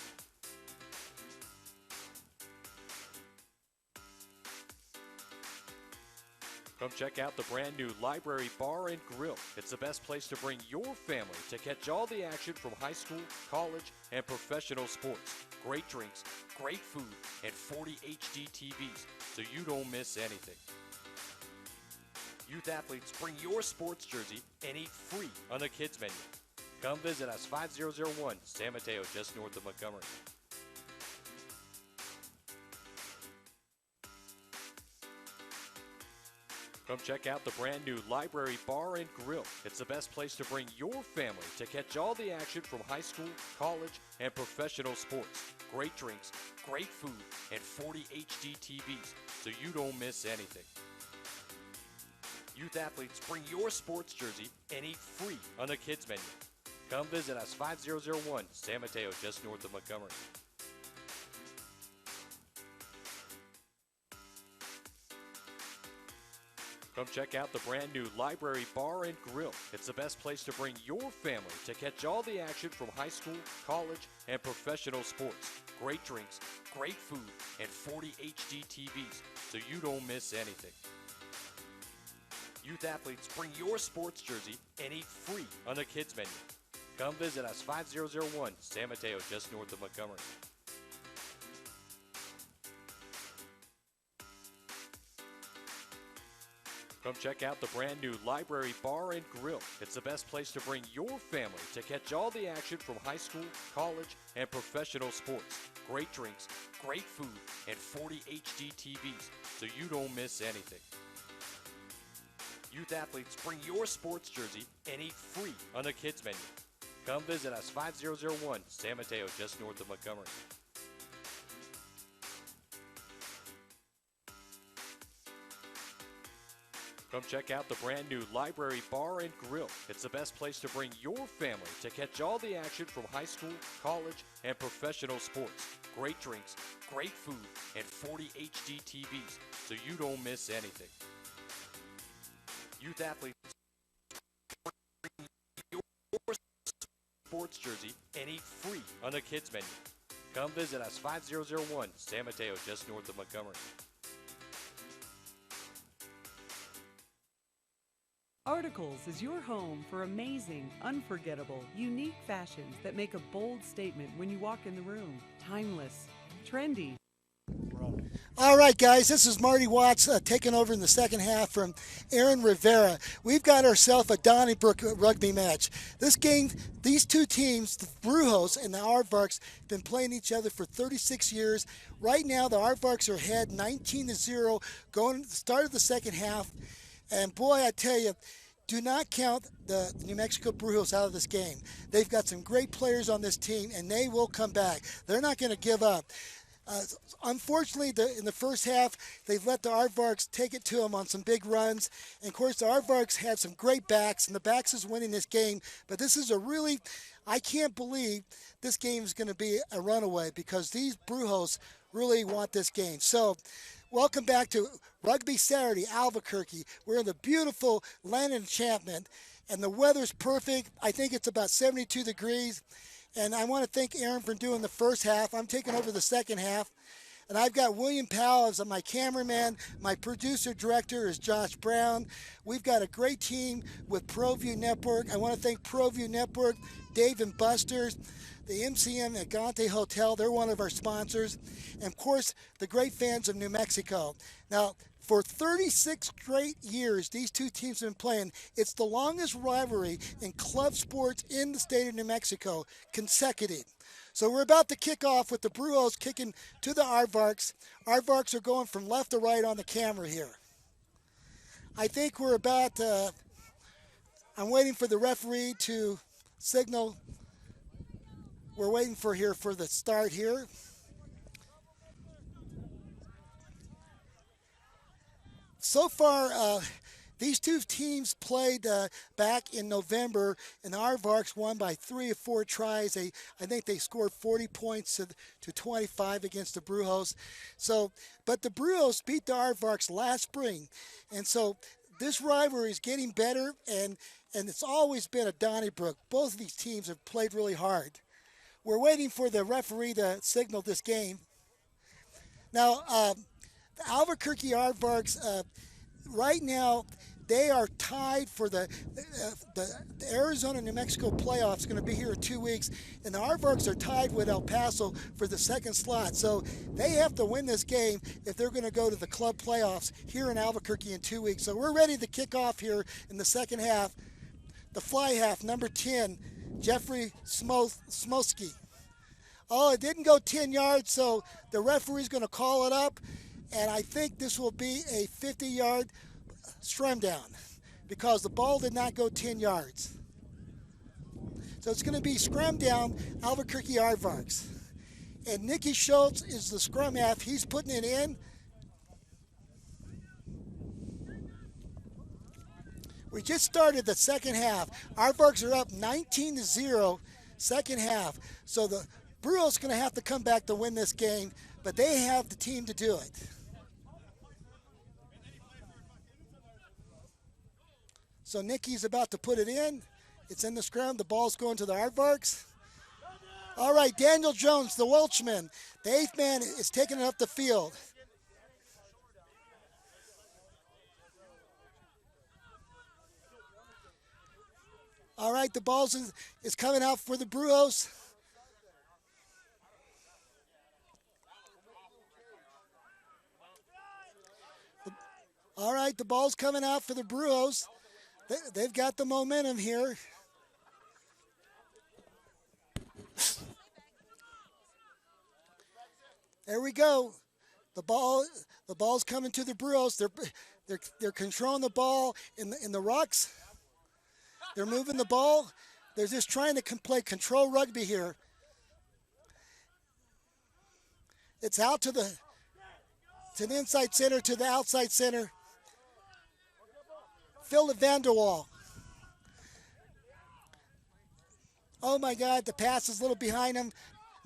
Come check out the brand new Library Bar and Grill. It's the best place to bring your family to catch all the action from high school, college, and professional sports. Great drinks, great food, and 40 HD TVs, so you don't miss anything. Youth athletes, bring your sports jersey and eat free on the kids menu. Come visit us 5001 San Mateo, just north of Montgomery. Come check out the brand new Library Bar and Grill. It's the best place to bring your family to catch all the action from high school, college, and professional sports. Great drinks, great food, and 40 HD TVs, so you don't miss anything. Youth athletes, bring your sports jersey and eat free on the kids menu. Come visit us 5001 San Mateo, just north of Montgomery. Come check out the brand new Library Bar and Grill. It's the best place to bring your family to catch all the action from high school, college, and professional sports. Great drinks, great food, and 40 HD TVs, so you don't miss anything. Youth athletes, bring your sports jersey and eat free on the kids menu. Come visit us 5001 San Mateo, just north of Montgomery. Come check out the brand new Library Bar and Grill. It's the best place to bring your family to catch all the action from high school, college, and professional sports. Great drinks, great food, and 40 HD TVs, so you don't miss anything. Youth athletes, bring your sports jersey and eat free on the kids menu. Come visit us, 5001 San Mateo, just north of Montgomery. Come check out the brand new Library Bar and Grill. It's the best place to bring your family to catch all the action from high school, college, and professional sports. Great drinks, great food, and 40 HD TVs, so you don't miss anything. Youth athletes, bring your sports jersey and eat free on the kids menu. Come visit us, 5001 San Mateo, just north of Montgomery. Articles is your home for amazing, unforgettable, unique fashions that make a bold statement when you walk in the room. Timeless, trendy. All right, guys, this is Marty Watts taking over in the second half from Aaron Rivera. We've got ourselves a Donnybrook rugby match. This game, these two teams, the Brujos and the Aardvarks, have been playing each other for 36 years. Right now, the Aardvarks are ahead 19-0 going to the start of the second half. And boy, I tell you, do not count the New Mexico Brujos out of this game. They've got some great players on this team, and they will come back. They're not going to give up. Unfortunately, in the first half, they've let the Aardvarks take it to them on some big runs. And, of course, the Aardvarks had some great backs, and the backs is winning this game. But this is a really, I can't believe this game is going to be a runaway because these Brujos really want this game. So, welcome back to Rugby Saturday, Albuquerque. We're in the beautiful Land of Enchantment, and the weather's perfect. I think it's about 72 degrees. And I want to thank Aaron for doing the first half. I'm taking over the second half. And I've got William Powell as my cameraman. My producer director is Josh Brown. We've got a great team with ProView Network. I want to thank ProView Network, Dave and Buster's, the MCM at Grande Hotel. They're one of our sponsors. And, of course, the great fans of New Mexico. Now, for 36 straight years, these two teams have been playing. It's the longest rivalry in club sports in the state of New Mexico, consecutive. So we're about to kick off with the Brujos kicking to the Aardvarks. Aardvarks are going from left to right on the camera here. I think we're about, I'm waiting for the referee to signal. We're waiting for the start here. So far, these two teams played back in November, and the Aardvarks won by 3 or 4 tries. I think they scored 40 points to 25 against the Brujos. So, but the Brujos beat the Aardvarks last spring, and so this rivalry is getting better, and it's always been a Donnybrook. Both of these teams have played really hard. We're waiting for the referee to signal this game. Now, the Albuquerque Aardvarks, right now, they are tied for the Arizona-New Mexico playoffs. Going to be here in 2 weeks, and the Aardvarks are tied with El Paso for the second slot. So they have to win this game if they're going to go to the club playoffs here in Albuquerque in 2 weeks. So we're ready to kick off here in the second half. The fly half, number 10, Jeffrey Smosky. Oh, it didn't go 10 yards, so the referee's going to call it up. And I think this will be a 50-yard scrum down because the ball did not go 10 yards. So it's going to be scrum down, Albuquerque Aardvarks. And Nicky Schultz is the scrum half. He's putting it in. We just started the second half. Aardvarks are up 19-0 second half. So the Brujos going to have to come back to win this game, but they have the team to do it. So Nicky's about to put it in. It's in the scrum. The ball's going to the Aardvarks. All right, Daniel Jones, the Welshman. The 8th man is taking it up the field. All right, the ball is coming out for the Brujos. All right, the ball's coming out for the Brujos. They've got the momentum here. There we go. The ball's coming to the Brujos. They're controlling the ball in the rucks. They're moving the ball. They're just trying to play control rugby here. It's out to the inside center, to the outside center. Phil Vanderwall. Oh my God, the pass is a little behind him.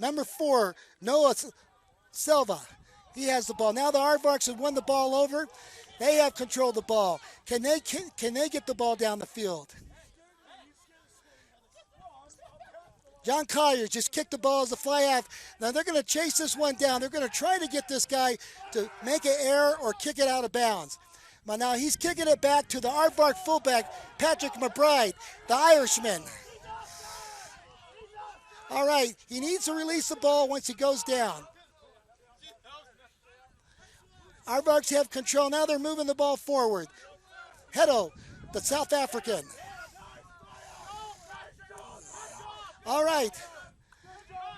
Number 4, Noah Silva. He has the ball. Now the Aardvarks have won the ball over. They have control of the ball. Can they get the ball down the field? John Collier just kicked the ball as a fly half. Now they're going to chase this one down. They're going to try to get this guy to make an error or kick it out of bounds. But now he's kicking it back to the Aardvark fullback, Patrick McBride, the Irishman. All right, he needs to release the ball once he goes down. Aardvarks have control. Now they're moving the ball forward. Hedo, the South African. All right.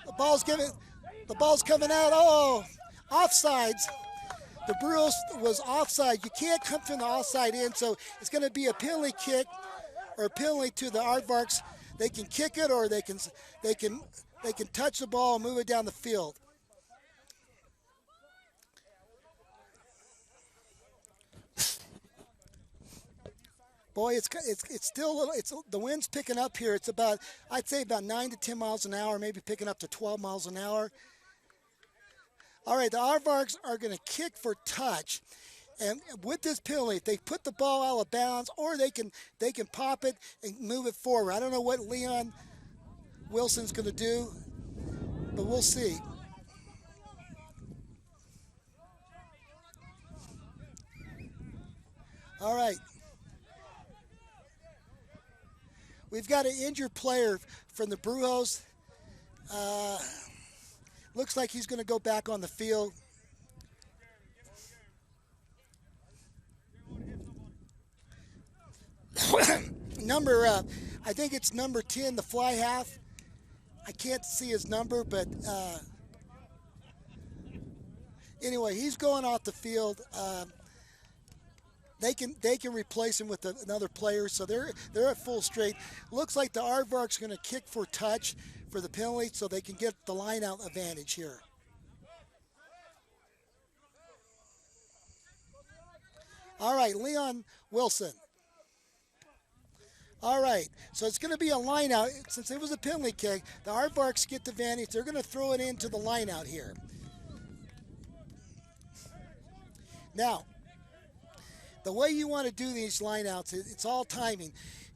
The ball's coming out. Oh, offsides. The Brujos was offside. You can't come from the offside end, so it's going to be a penalty kick or a penalty to the Aardvarks. They can kick it or they can touch the ball and move it down the field. Boy, it's still a little. The wind's picking up here. It's about, I'd say about 9 to 10 miles an hour, maybe picking up to 12 miles an hour. All right, the Aardvarks are going to kick for touch, and with this penalty, if they put the ball out of bounds, or they can pop it and move it forward. I don't know what Leon Wilson's going to do, but we'll see. All right. We've got an injured player from the Brujos. Looks like he's going to go back on the field. I think it's number 10, the fly half. I can't see his number, but anyway, he's going off the field. They can replace him with another player, so they're at full straight. Looks like the Aardvarks are going to kick for touch for the penalty, so they can get the line-out advantage here. All right, Leon Wilson. All right, so it's going to be a line-out. Since it was a penalty kick, the Aardvarks get the advantage. They're going to throw it into the line-out here. Now, the way you want to do these lineouts, it's all timing.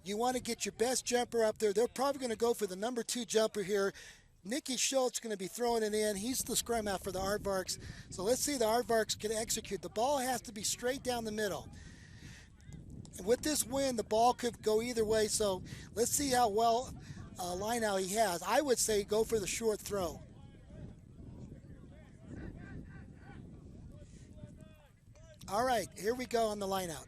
You want to get your best jumper up there. They're probably going to go for the number 2 jumper here. Nicky Schultz is going to be throwing it in. He's the scrum out for the Aardvarks. So let's see the Aardvarks can execute. The ball has to be straight down the middle. And with this wind, the ball could go either way. So let's see how well lineout he has. I would say go for the short throw. All right, here we go on the lineout.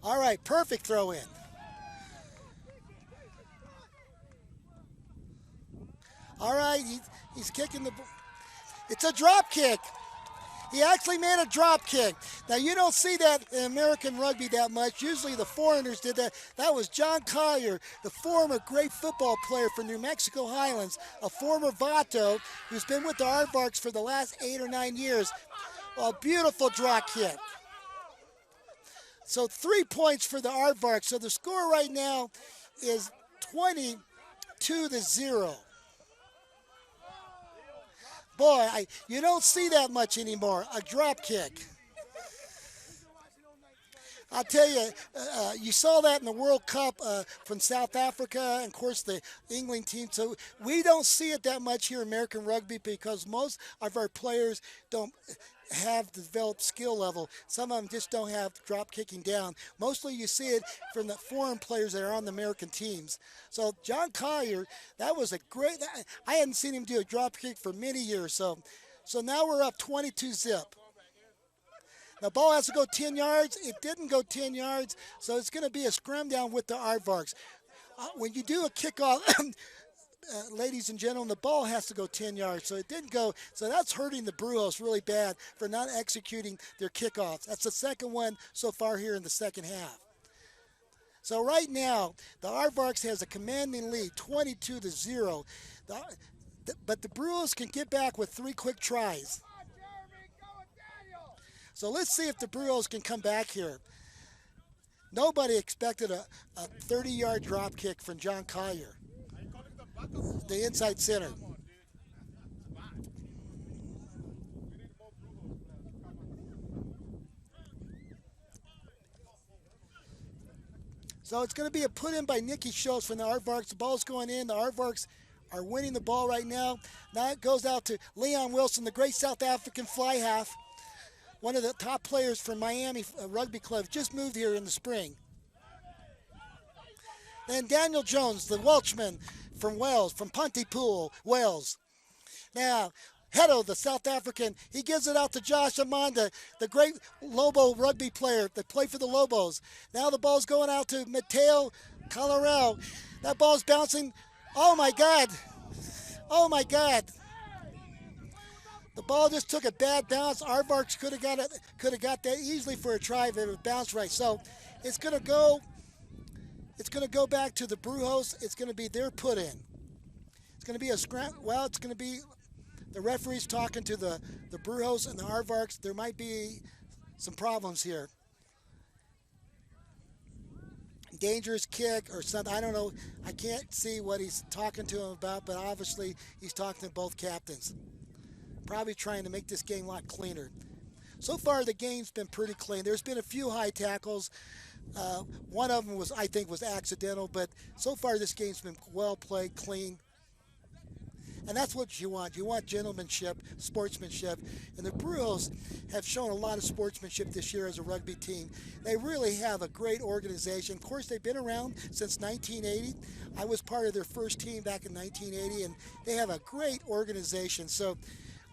All right, perfect throw in. All right, he's kicking the ball. It's a drop kick. He actually made a drop kick. Now, you don't see that in American rugby that much. Usually the foreigners did that. That was John Collier, the former great football player for New Mexico Highlands, a former Vato who's been with the Aardvarks for the last 8 or 9 years. A beautiful drop kick. So 3 points for the Aardvarks. So the score right now is 22-0. Boy, you don't see that much anymore, a drop kick. I'll tell you, you saw that in the World Cup from South Africa and, of course, the England team. So we don't see it that much here in American rugby because most of our players don't have developed skill level. Some of them just don't have drop kicking down. Mostly you see it from the foreign players that are on the American teams. So John Collier, that was a great, I hadn't seen him do a drop kick for many years. So now we're up 22-0. The ball has to go 10 yards. It didn't go 10 yards, so it's going to be a scrum down with the Aardvarks. When you do a kickoff, ladies and gentlemen, the ball has to go 10 yards, so it didn't go. So that's hurting the Brujos really bad for not executing their kickoffs. That's the second one so far here in the second half. So right now, the Aardvarks has a commanding lead, 22-0. But the Brujos can get back with 3 quick tries. So let's see if the Brujos can come back here. Nobody expected a 30-yard drop kick from John Collier, the inside center. So it's going to be a put in by Nikki Schultz from the Aardvarks. The ball's going in. The Aardvarks are winning the ball right now. Now it goes out to Leon Wilson, the great South African fly half. One of the top players from Miami Rugby Club, just moved here in the spring. Then Daniel Jones, the Welshman from Wales, from Pontypool, Wales. Now, Hedo, the South African, he gives it out to Josh Amanda, the great Lobo rugby player that played for the Lobos. Now the ball's going out to Mateo Colorado. That ball's bouncing. Oh, my God. Oh, my God. The ball just took a bad bounce. Aardvarks could have got that easily for a try if it would bounce right. So it's going to go back to the Brujos. It's going to be their put in. It's going to be a scram. Well, it's going to be the referees talking to the Brujos and the Aardvarks. There might be some problems here. Dangerous kick or something. I don't know. I can't see what he's talking to him about, but obviously he's talking to both captains. Probably trying to make this game a lot cleaner. So far, the game's been pretty clean. There's been a few high tackles. One of them I think was accidental, but so far this game's been well played, clean. And that's what you want. You want gentlemanship, sportsmanship. And the Brujos have shown a lot of sportsmanship this year as a rugby team. They really have a great organization. Of course, they've been around since 1980. I was part of their first team back in 1980, and they have a great organization. So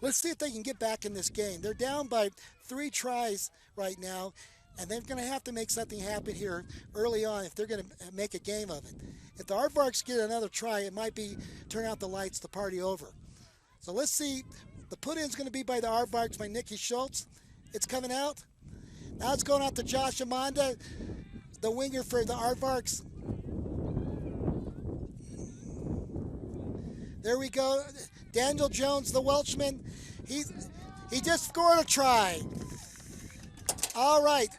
let's see if they can get back in this game. They're down by 3 tries right now, and they're going to have to make something happen here early on if they're going to make a game of it. If the Aardvarks get another try, it might be turn out the lights, the party over. So let's see. The put-in's going to be by the Aardvarks, by Nikki Schultz. It's coming out. Now it's going out to Josh Amanda, the winger for the Aardvarks. There we go. Daniel Jones, the Welshman. He just scored a try. All right.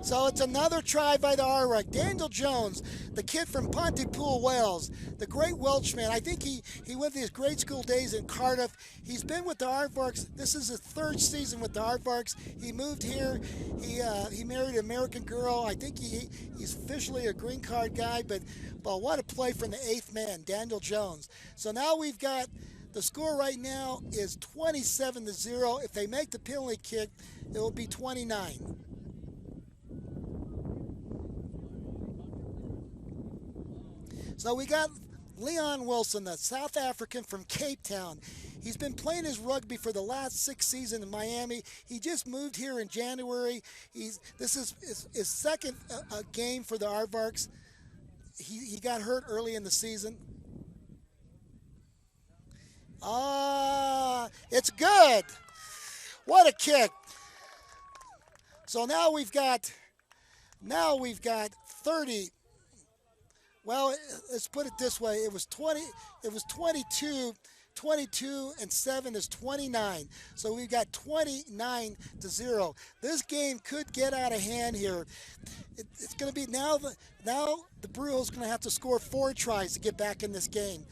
So it's another try by the Aardvarks. Daniel Jones, the kid from Pontypool, Wales, the great Welshman. I think he went to his grade school days in Cardiff. He's been with the Aardvarks. This is his 3rd season with the Aardvarks. He moved here. He married an American girl. I think he's officially a green card guy. But what a play from the 8th man, Daniel Jones. So now we've got the score right now is 27-0. If they make the penalty kick, it will be 29. So we got Leon Wilson, the South African from Cape Town. He's been playing his rugby for the last 6 seasons in Miami. He just moved here in January. This is his second game for the Aardvarks. He got hurt early in the season. It's good. What a kick. So now we've got 30. Well, let's put it this way. It was 22 and 7 is 29. So we've got 29-0. This game could get out of hand here. It's going to be now the Brujos going to have to score 4 tries to get back in this game.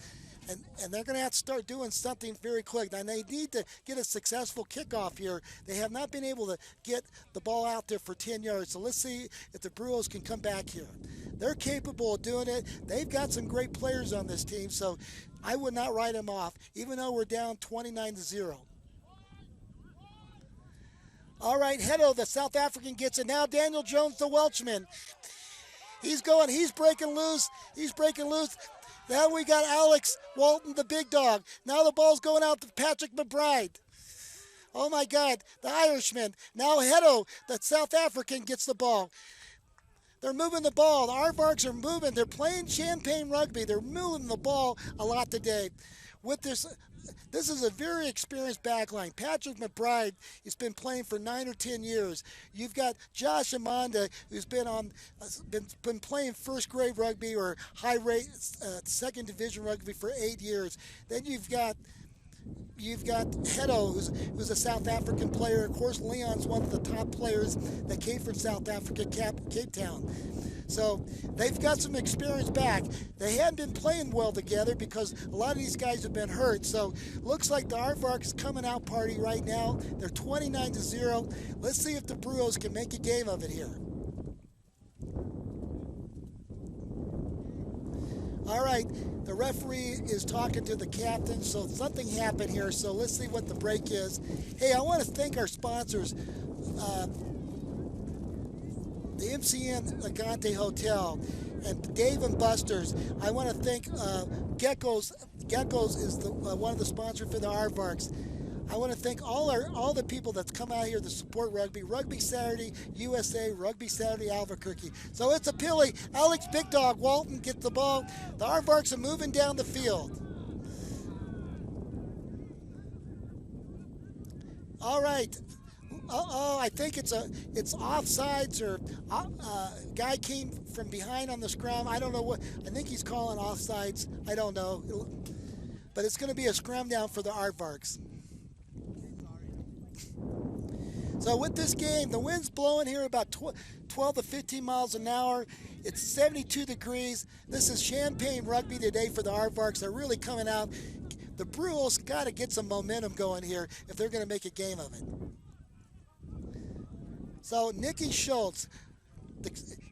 And they're going to have to start doing something very quick. And they need to get a successful kickoff here. They have not been able to get the ball out there for 10 yards. So let's see if the Brujos can come back here. They're capable of doing it. They've got some great players on this team, so I would not write them off, even though we're down 29-0. All right, Hedo, the South African, gets it. Now Daniel Jones, the Welshman. He's breaking loose. Now we got Alex Walton, the big dog. Now the ball's going out to Patrick McBride. Oh my God, the Irishman. Now Hedo, the South African, gets the ball. They're moving the ball. The Aardvarks are moving. They're playing champagne rugby. They're moving the ball a lot today. With this is a very experienced backline. Patrick McBride has been playing for 9 or 10 years. You've got Josh Amanda, who's been playing first grade rugby or high rate second division rugby for 8 years. Then you've got Hedo, who's a South African player. Of course, Leon's one of the top players that came from South Africa, Cape Town. So they've got some experience back. They hadn't been playing well together because a lot of these guys have been hurt. So looks like the Aardvarks coming out party right now. They're 29-0. Let's see if the Brujos can make a game of it here. All right, the referee is talking to the captain, so something happened here. So let's see what the break is. Hey, I want to thank our sponsors. The MCN Grande Hotel and Dave and Buster's. I want to thank Geckos. Geckos is one of the sponsors for the Aardvarks. I want to thank all the people that's come out here to support rugby. Rugby Saturday USA, Rugby Saturday Albuquerque. So it's a pilly. Alex Big Dog Walton gets the ball. The Aardvarks are moving down the field. All right. I think it's offsides or guy came from behind on the scrum. I don't know what. I think he's calling offsides. I don't know. But it's going to be a scrum down for the Aardvarks. So with this game, the wind's blowing here about 12 to 15 miles an hour. It's 72 degrees. This is champagne rugby today for the Aardvarks. They're really coming out. The Brujos got to get some momentum going here if they're going to make a game of it. So Nicky Schultz,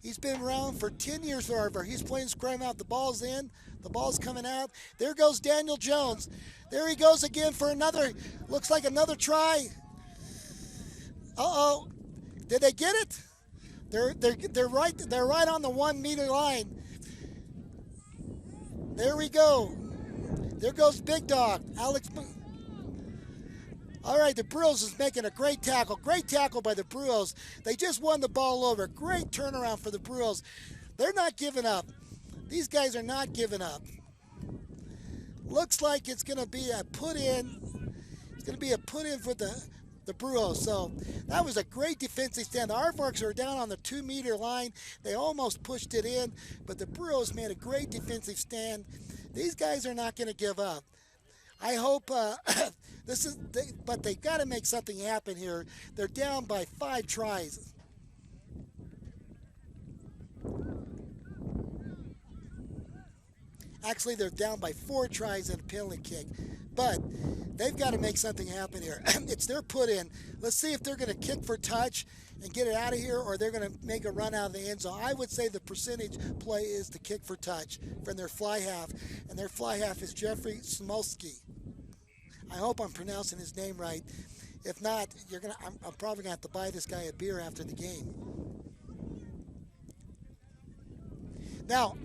he's been around for 10 years for Aardvark. He's playing scrum out. The ball's in. The ball's coming out. There goes Daniel Jones. There he goes again for another, looks like another try. Uh-oh. Did they get it? They're right on the 1 meter line. There we go. There goes Big Dog. Alex. All right, the Brujos is making a great tackle. Great tackle by the Brujos. They just won the ball over. Great turnaround for the Brujos. They're not giving up. These guys are not giving up. Looks like it's going to be a put-in. It's going to be a put-in for the Brujos. So that was a great defensive stand. The Aardvarks are down on the 2 meter line. They almost pushed it in, but the Brujos made a great defensive stand. These guys are not going to give up. I hope but they got to make something happen here. They're down by 5 tries. Actually, they're down by 4 tries and a penalty kick. But they've got to make something happen here. It's their put in. Let's see if they're going to kick for touch and get it out of here, or they're going to make a run out of the end zone. I would say the percentage play is the kick for touch from their fly half. And their fly half is Jeffrey Smolsky. I hope I'm pronouncing his name right. If not, I'm probably going to have to buy this guy a beer after the game. Now,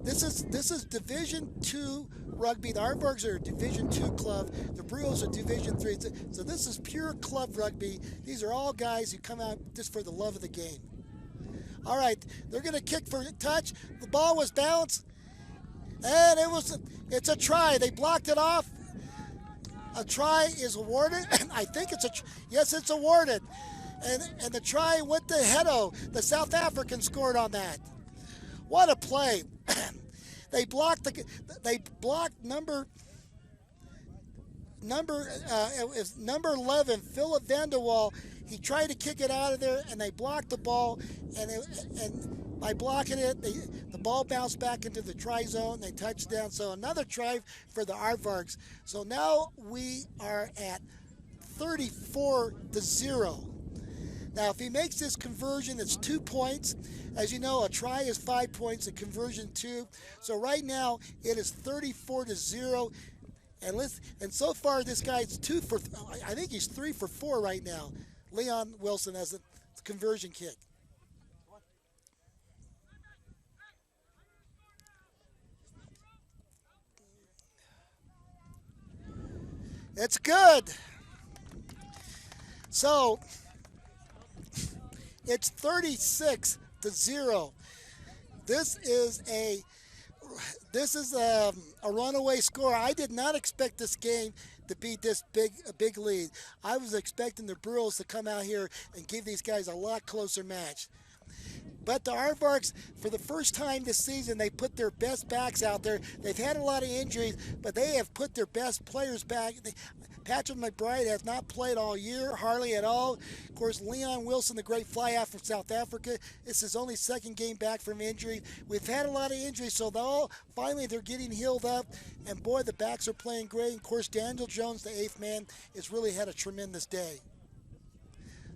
this is Division II rugby. The Aardvarks are a Division II club. The Brujos are Division III. So this is pure club rugby. These are all guys who come out just for the love of the game. All right, they're going to kick for touch. The ball was bounced, and it's a try. They blocked it off. A try is awarded. I think yes, it's awarded. And the try went to Hedo. The South African scored on that. What a play! They blocked number 11, Philip Vanderwall. He tried to kick it out of there, and they blocked the ball. And by blocking it, the ball bounced back into the try zone. They touched down. So another try for the Aardvarks. So now we are at 34-0. Now, if he makes this conversion, it's 2 points. As you know, a try is 5 points, a conversion 2. So right now, it is 34-0. And so far, this guy's I think he's 3 for 4 right now. Leon Wilson has a conversion kick. It's good. So it's 36-0. This is a runaway score. I did not expect this game to be this a big lead. I was expecting the Brujos to come out here and give these guys a lot closer match. But the Aardvarks, for the first time this season, they put their best backs out there. They've had a lot of injuries, but they have put their best players back. Patrick McBride has not played all year, hardly at all. Of course, Leon Wilson, the great fly-half from South Africa, it's his only second game back from injury. We've had a lot of injuries, so finally they're getting healed up. And boy, the backs are playing great. And of course, Daniel Jones, the eighth man, has really had a tremendous day.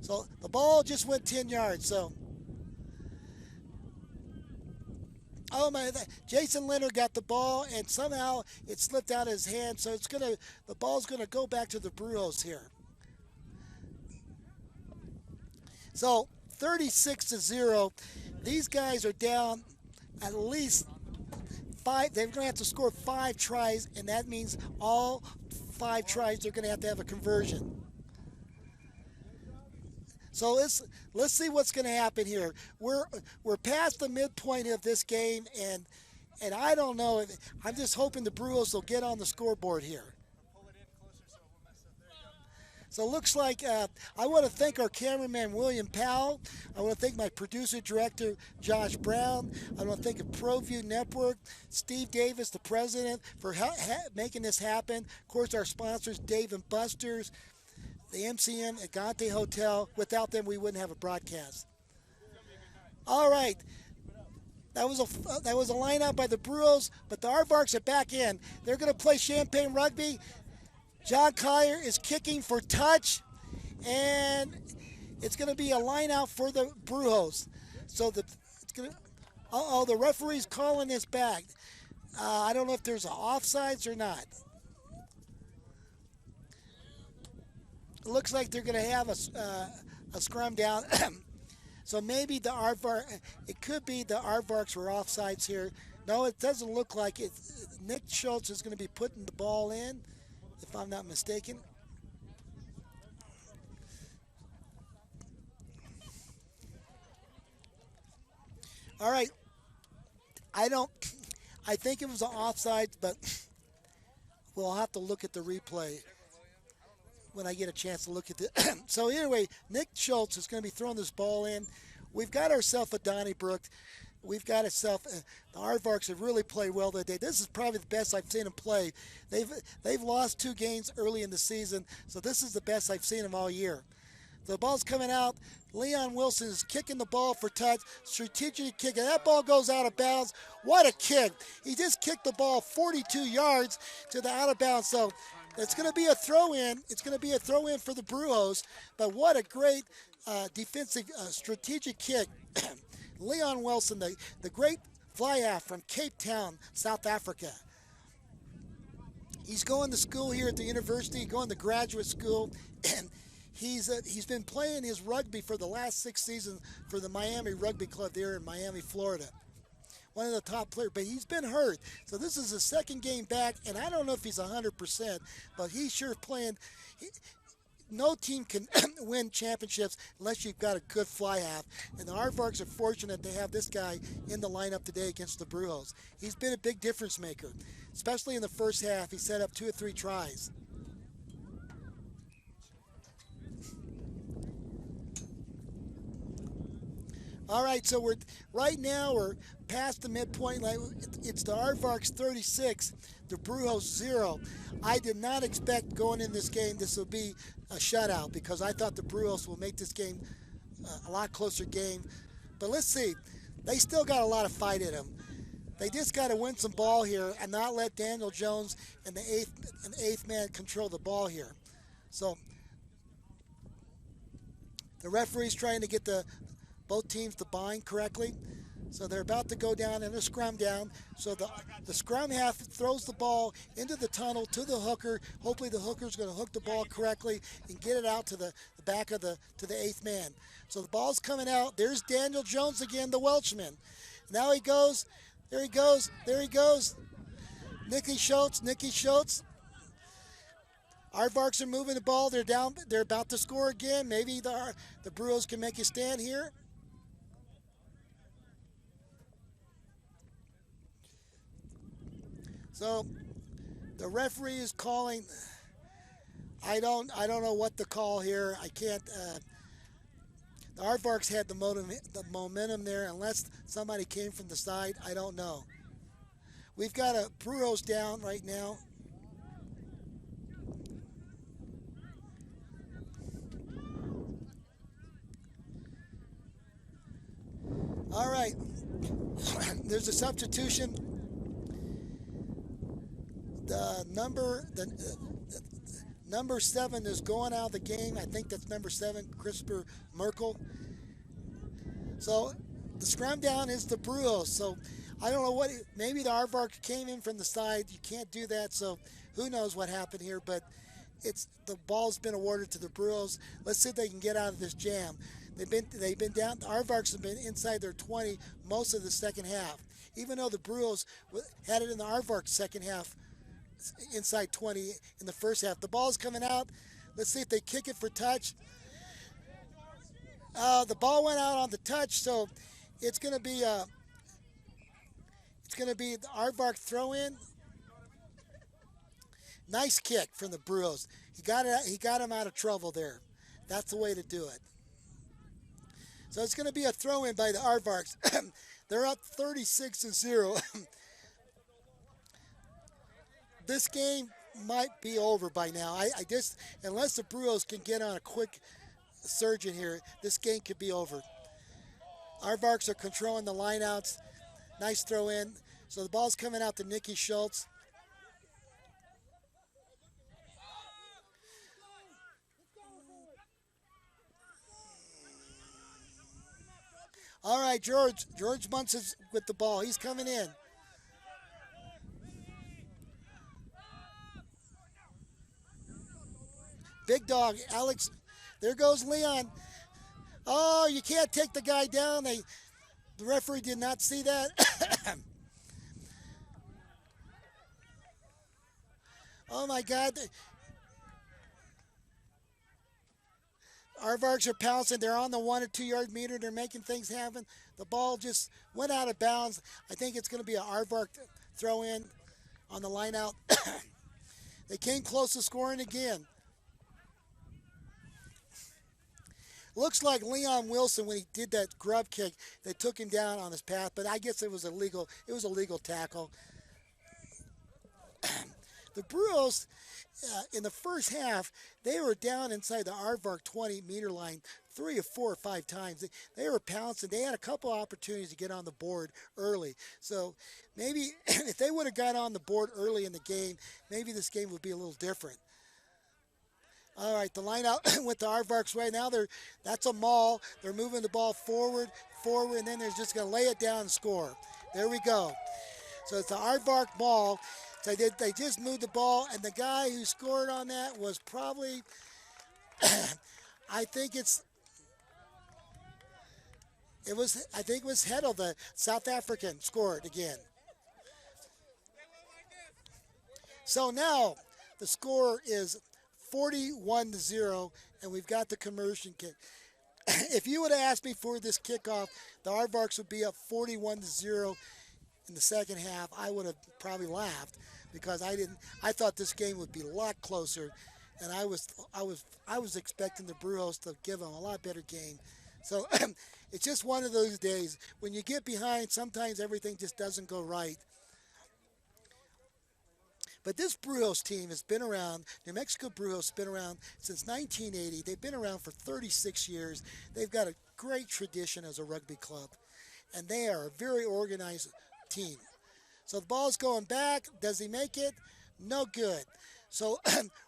So the ball just went 10 yards, so... Oh my! Jason Leonard got the ball, and somehow it slipped out of his hand. So the ball's gonna go back to the Brujos here. So 36-0. These guys are down at least 5. They're gonna have to score 5 tries, and that means all 5 tries they're gonna have to have a conversion. So let's see what's going to happen here. We're past the midpoint of this game, and I don't know. I'm just hoping the Brujos will get on the scoreboard here. So it looks like I want to thank our cameraman, William Powell. I want to thank my producer, director, Josh Brown. I want to thank the ProView Network, Steve Davis, the president, for making this happen. Of course, our sponsors, Dave & Buster's, the MCM at Grande Hotel. Without them, we wouldn't have a broadcast. All right. That was a lineup by the Brujos, but the Aardvarks are back in. They're going to play Champagne Rugby. John Collier is kicking for touch, and it's going to be a line out for the Brujos. So the referee's calling this back. I don't know if there's offsides or not. It looks like they're going to have a scrum down. So maybe it could be the Aardvarks were offsides here. No, it doesn't look like it. Nick Schultz is going to be putting the ball in, if I'm not mistaken. All right. I think it was an offside, but we'll have to look at the replay when I get a chance to look at it. So anyway, Nick Schultz is going to be throwing this ball in. We've got ourselves a Donnybrook. We've got ourselves the Aardvarks have really played well today. This is probably the best I've seen them play. They've lost 2 games early in the season, so this is the best I've seen them all year. The ball's coming out. Leon Wilson is kicking the ball for touch. Strategically kicking. That ball goes out of bounds. What a kick. He just kicked the ball 42 yards to the out of bounds. So it's going to be a throw-in. It's going to be a throw-in for the Brujos. But what a great defensive strategic kick. Leon Wilson, the great fly-half from Cape Town, South Africa. He's going to school here at the university, going to graduate school, and he's been playing his rugby for the last 6 seasons for the Miami Rugby Club there in Miami, Florida. One of the top players, but he's been hurt. So this is his second game back, and I don't know if he's 100%, but he's sure playing. No team can win championships unless you've got a good fly-half. And the Aardvarks are fortunate they have this guy in the lineup today against the Brujos. He's been a big difference maker, especially in the first half. He set up 2 or 3 tries. All right, so we're past the midpoint. It's the Aardvarks 36, the Brujos 0. I did not expect going in this game this will be a shutout because I thought the Brujos will make this game a lot closer game. But let's see. They still got a lot of fight in them. They just got to win some ball here and not let Daniel Jones and the eighth man control the ball here. So the referee's trying to get both teams to bind correctly. So they're about to go down in a scrum down. So the scrum half throws the ball into the tunnel to the hooker. Hopefully the hooker's going to hook the ball correctly and get it out to the back of the 8th man. So the ball's coming out. There's Daniel Jones again, the Welshman. Now he goes. There he goes. There he goes. Nicky Schultz. Aardvarks are moving the ball. They're down. They're about to score again. Maybe the Brujos can make a stand here. So the referee is calling. I don't know what to call here. I can't. The Aardvarks had the momentum there. Unless somebody came from the side, I don't know. We've got a Brujos down right now. All right. There's a substitution. The number 7 is going out of the game. I think that's number 7, Christopher Merkel. So the scrum down is the Brujos. So I don't know what. Maybe the Aardvarks came in from the side. You can't do that. So who knows what happened here? But the ball's been awarded to the Brujos. Let's see if they can get out of this jam. They've been down. The Aardvarks have been inside their 20 most of the second half. Even though the Brujos had it in the Aardvarks second half, inside 20 in the first half. The ball's coming out. Let's see if they kick it for touch. The ball went out on the touch, so it's going to be the Aardvark throw in. Nice kick from the Brujos. He got him out of trouble there. That's the way to do it. So it's going to be a throw in by the Aardvarks. They're up 36-0. This game might be over by now. I just, unless the Brujos can get on a quick surge in here, this game could be over. Aardvarks are controlling the lineouts. Nice throw in. So the ball's coming out to Nicky Schultz. All right, George Muntz is with the ball. He's coming in. Big dog, Alex. There goes Leon. Oh, you can't take the guy down. The referee did not see that. Oh, my God. Aardvarks are pouncing. They're on the 1 or 2 yard meter. They're making things happen. The ball just went out of bounds. I think it's going to be an Aardvark throw in on the line out. They came close to scoring again. Looks like Leon Wilson, when he did that grub kick, they took him down on his path, but I guess it was illegal. It was a legal tackle. The Brujos, in the first half, they were down inside the Aardvark 20-meter line 3 or 4 or 5 times. They were pouncing. They had a couple opportunities to get on the board early. So maybe if they would have got on the board early in the game, maybe this game would be a little different. All right, the line out with the Aardvarks right now. That's a maul. They're moving the ball forward, and then they're just going to lay it down and score. There we go. So it's the Aardvark maul. So they just moved the ball, and the guy who scored on that was probably, I think it was Hedel, the South African, scored again. So now the score is 41-0, and we've got the conversion kick. If you would have asked me for this kickoff, the Aardvarks would be up 41-0 in the second half. I would have probably laughed because I thought this game would be a lot closer, and I was expecting the Brujos to give them a lot better game. So it's just one of those days when you get behind. Sometimes everything just doesn't go right. But this Brujos team has been around. New Mexico Brujos has been around since 1980. They've been around for 36 years. They've got a great tradition as a rugby club, and they are a very organized team. So the ball's going back. Does he make it? No good. So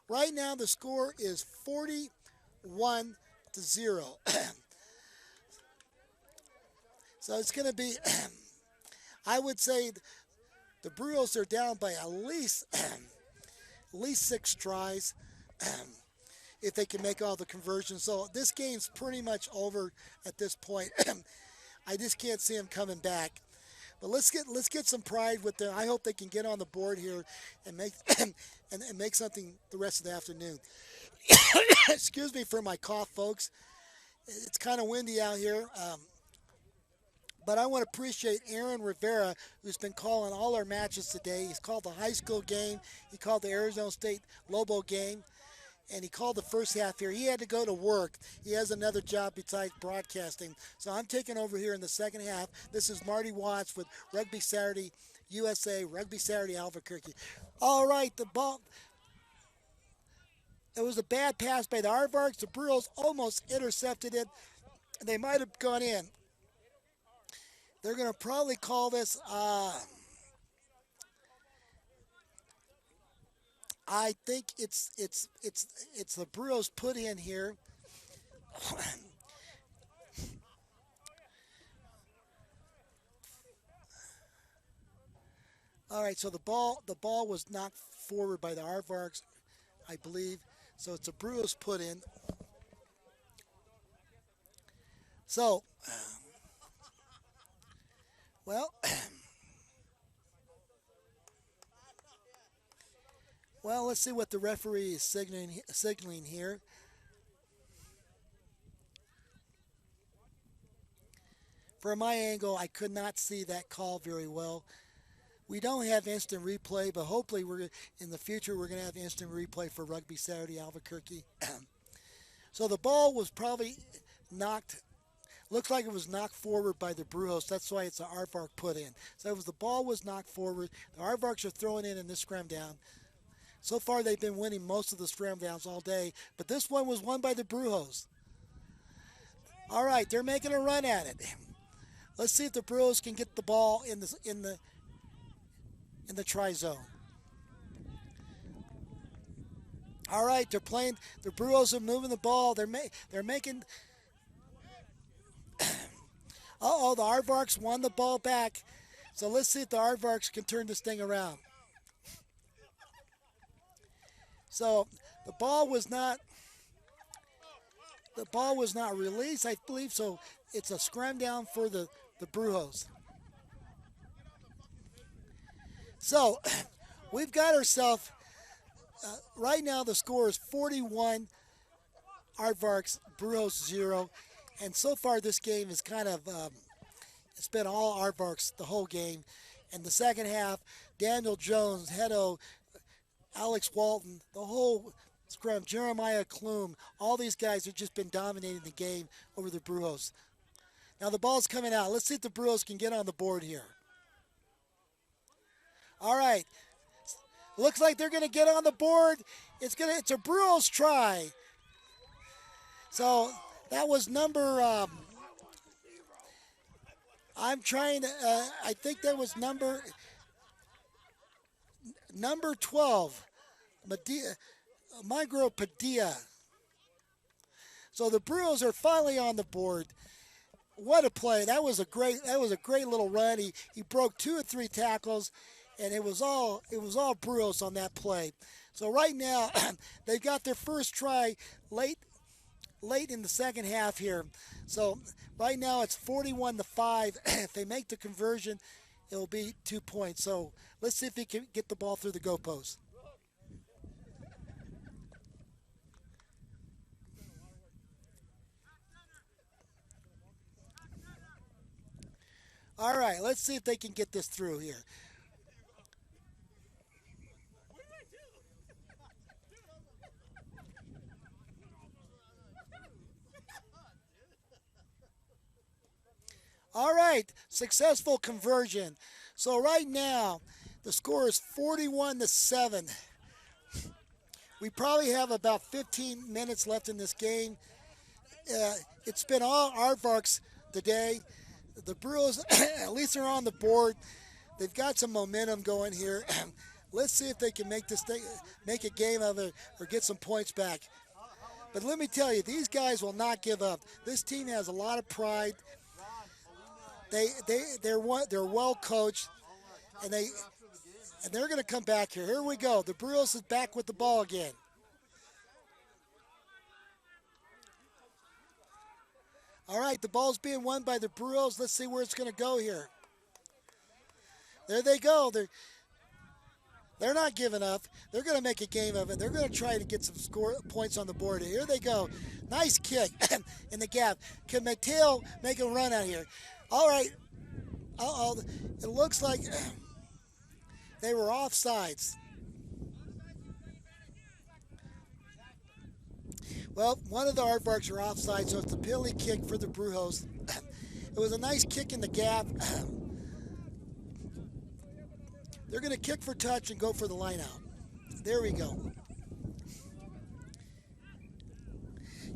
right now the score is 41-0. So it's going to be, I would say, the Brujos are down by at least 6 tries if they can make all the conversions. So this game's pretty much over at this point. I just can't see them coming back. But let's get some pride with them. I hope they can get on the board here and make and make something the rest of the afternoon. Excuse me for my cough, folks. It's kind of windy out here. But I want to appreciate Aaron Rivera, who's been calling all our matches today. He's called the high school game. He called the Arizona State Lobo game. And he called the first half here. He had to go to work. He has another job besides broadcasting. So I'm taking over here in the second half. This is Marty Watts with Rugby Saturday USA, Rugby Saturday Albuquerque. All right, the ball. It was a bad pass by the Aardvarks. The Brujos almost intercepted it. They might have gone in. They're going to probably call this, I think it's the Brujos put in here. All right, so the ball was knocked forward by the Aardvarks, I believe. So it's a Brujos put in. So, well, well, let's see what the referee is signaling here. From my angle, I could not see that call very well. We don't have instant replay, but hopefully in the future we're going to have instant replay for Rugby Saturday Albuquerque. So the ball was probably knocked. Looks like it was knocked forward by the Brujos. That's why it's an Aardvark put in. So the ball was knocked forward. The Aardvarks are throwing in this scrum down. So far, they've been winning most of the scrum downs all day, but this one was won by the Brujos. All right, they're making a run at it. Let's see if the Brujos can get the ball in the try zone. All right, they're playing. The Brujos are moving the ball. They're making. Uh-oh, the Aardvarks won the ball back. So let's see if the Aardvarks can turn this thing around. So the ball was not released, I believe. So it's a scrum down for the Brujos. So we've got ourselves right now. The score is 41. Aardvarks, Brujos 0. And so far, this game is kind of, it's been all Aardvarks the whole game. And the second half, Daniel Jones, Hedo, Alex Walton, the whole scrum, Jeremiah Klum, all these guys have just been dominating the game over the Brujos. Now the ball's coming out. Let's see if the Brujos can get on the board here. All right. Looks like they're going to get on the board. It's a Brujos try. So that was number, I'm trying to, I think that was number 12, my girl Padilla. So the Brujos are finally on the board. What a play. That was a great little run. He broke 2 or 3 tackles, and it was all Brujos on that play. So right now, they've got their first try late in the second half here. So right now it's 41-5. If they make the conversion, it'll be 2 points. So let's see if he can get the ball through the goalpost. All right, let's see if they can get this through here. All right, successful conversion. So right now, the score is 41-7. We probably have about 15 minutes left in this game. It's been all Aardvarks today. The Brujos, at least they're on the board. They've got some momentum going here. Let's see if they can make this thing, make a game of it, or get some points back. But let me tell you, these guys will not give up. This team has a lot of pride. They're well coached, and they're going to come back here. Here we go. The Brujos is back with the ball again. All right, the ball's being won by the Brujos. Let's see where it's going to go here. There they go. They're not giving up. They're going to make a game of it. They're going to try to get some points on the board. Here they go. Nice kick in the gap. Can Mateo make a run out here? All right. Uh-oh. It looks like they were offsides. Well, one of the Aardvarks are offside, so it's a penalty kick for the Brujos. It was a nice kick in the gap. They're going to kick for touch and go for the line out. There we go.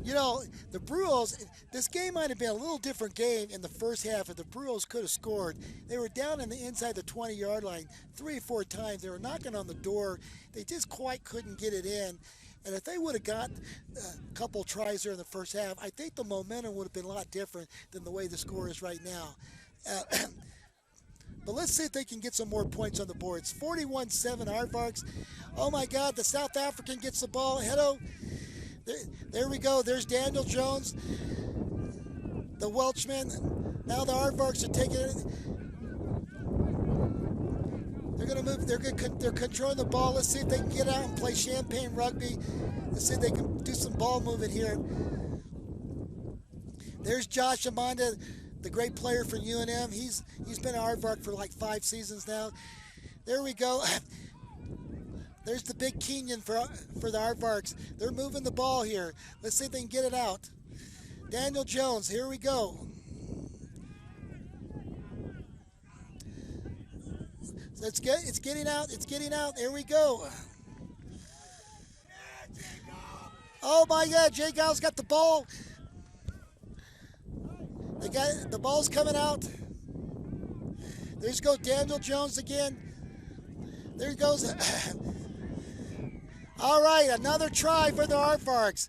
You know, the Brujos, this game might have been a little different game in the first half if the Brujos could have scored. They were down in the inside the 20-yard line 3 or 4 times. They were knocking on the door. They just quite couldn't get it in. And if they would have got a couple tries there in the first half, I think the momentum would have been a lot different than the way the score is right now. But let's see if they can get some more points on the board. It's 41-7 Aardvarks. Oh, my God, the South African gets the ball. Hello. There we go. There's Daniel Jones, the Welshman. Now the Aardvarks are taking it. They're going to move. They're controlling the ball. Let's see if they can get out and play champagne rugby. Let's see if they can do some ball movement here. There's Josh Amanda, the great player for UNM. He's been an Aardvark for like 5 seasons now. There we go. There's the big Kenyan for the Aardvarks. They're moving the ball here. Let's see if they can get it out. Daniel Jones, here we go. So it's getting out. It's getting out. There we go. Oh my God, Jay Giles got the ball. The ball's coming out. There's go Daniel Jones again. There he goes. All right, another try for the Aardvarks.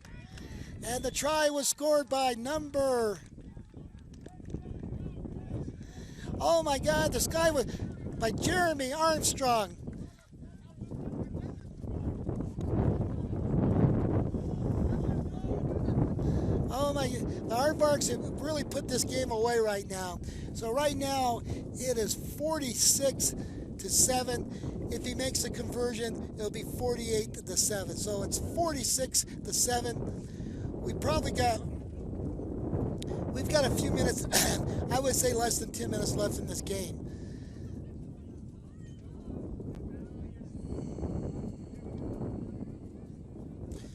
And the try was scored by number... Oh my God, this guy was by Jeremy Armstrong. Oh my, the Aardvarks have really put this game away right now. So right now it is 46-7. If he makes a conversion, it'll be 48-7. So it's 46-7. We've got a few minutes. I would say less than 10 minutes left in this game.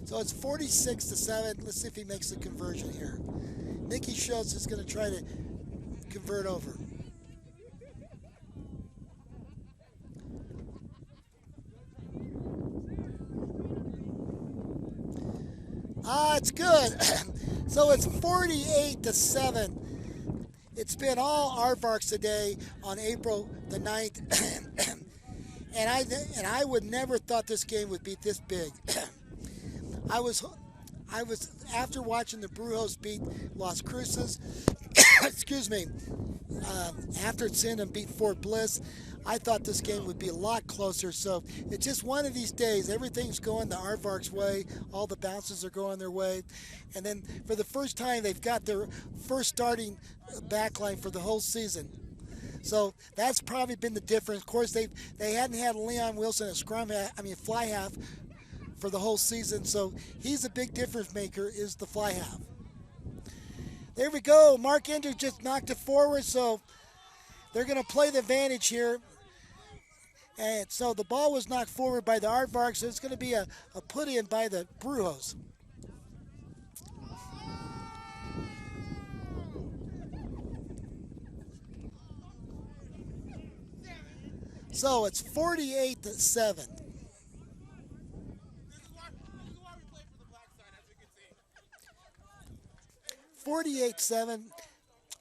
So it's 46-7. Let's see if he makes the conversion here. Nicky Schultz is going to try to convert over. It's good. So it's 48-7. It's been all Aardvarks today on April the 9th. and I would never thought this game would be this big. I was after watching the Brujos beat Las Cruces, excuse me, after seeing them beat Fort Bliss, I thought this game would be a lot closer. So it's just one of these days. Everything's going the Aardvarks' way. All the bounces are going their way. And then for the first time, they've got their first starting backline for the whole season. So that's probably been the difference. Of course, they hadn't had Leon Wilson at fly half for the whole season. So he's a big difference maker, is the fly half. There we go. Mark Ender just knocked it forward. So they're going to play the advantage here. And so the ball was knocked forward by the Aardvarks. So it's going to be a put-in by the Brujos. So it's 48-7. 48-7.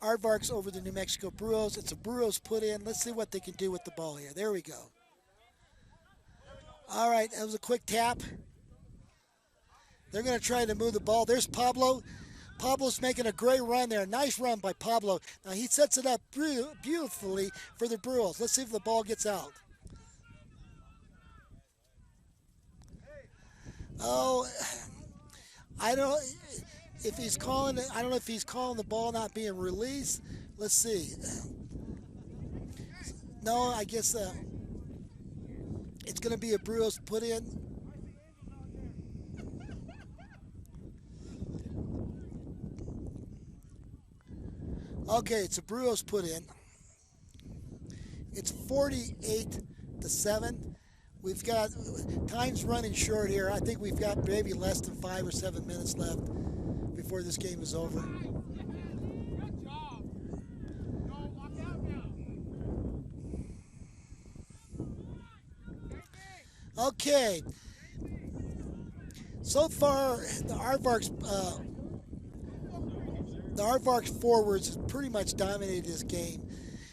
Aardvarks over the New Mexico Brujos. It's a Brujos put in. Let's see what they can do with the ball here. There we go. All right, that was a quick tap. They're going to try to move the ball. There's Pablo. Pablo's making a great run there. Nice run by Pablo. Now he sets it up beautifully for the Brujos. Let's see if the ball gets out. Oh, I don't know if he's calling the ball not being released. Let's see. No, I guess it's going to be a Brujos put in. Okay, it's a Brujos put in. It's 48-7. We've got time's running short here. I think we've got maybe less than 5 or 7 minutes left before this game is over. Okay. So far, the Aardvarks forwards have pretty much dominated this game,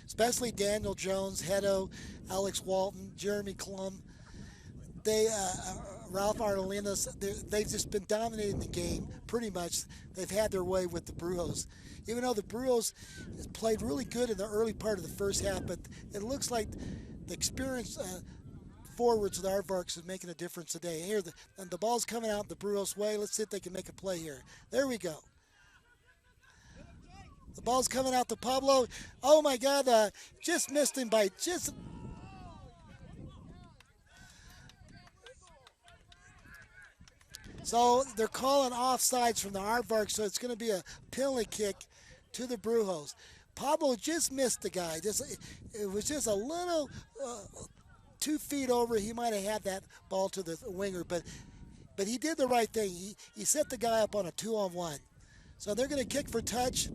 especially Daniel Jones, Hedo, Alex Walton, Jeremy Klum. Ralph Artolinas, they've just been dominating the game pretty much. They've had their way with the Brujos. Even though the Brujos played really good in the early part of the first half, but it looks like the experienced forwards of the Aardvarks is making a difference today. Here, the ball's coming out the Brujos' way. Let's see if they can make a play here. There we go. The ball's coming out to Pablo. Oh my God, just missed him by just. So they're calling offsides from the Aardvarks, so it's going to be a penalty kick to the Brujos. Pablo just missed the guy. It was just a little 2 feet over. He might have had that ball to the winger, but he did the right thing. He set the guy up on a 2-on-1. So they're going to kick for touch,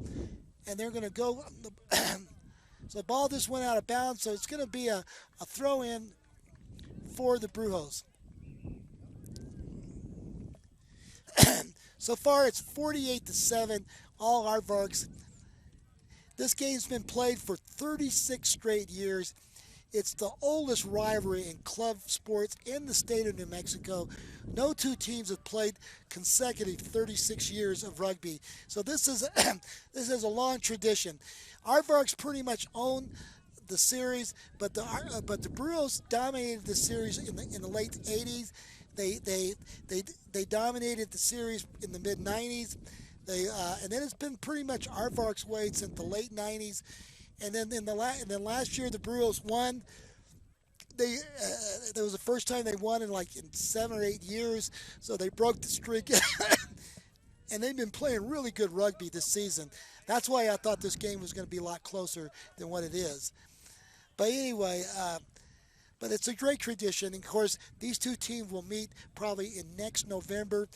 and they're going to go. So the ball just went out of bounds, so it's going to be a throw-in for the Brujos. So far, it's 48-7, all Aardvarks. This game's been played for 36 straight years. It's the oldest rivalry in club sports in the state of New Mexico. No two teams have played consecutive 36 years of rugby. So this is this is a long tradition. Aardvarks pretty much own the series, but the Brujos dominated the series in the late 80s. They dominated the series in the mid 90s. And then it's been pretty much Aardvarks' way since the late 90s. And then last year the Brujos won. That was the first time they won in 7 or 8 years. So they broke the streak. And they've been playing really good rugby this season. That's why I thought this game was going to be a lot closer than what it is. But anyway, but it's a great tradition. And of course, these two teams will meet probably in next November.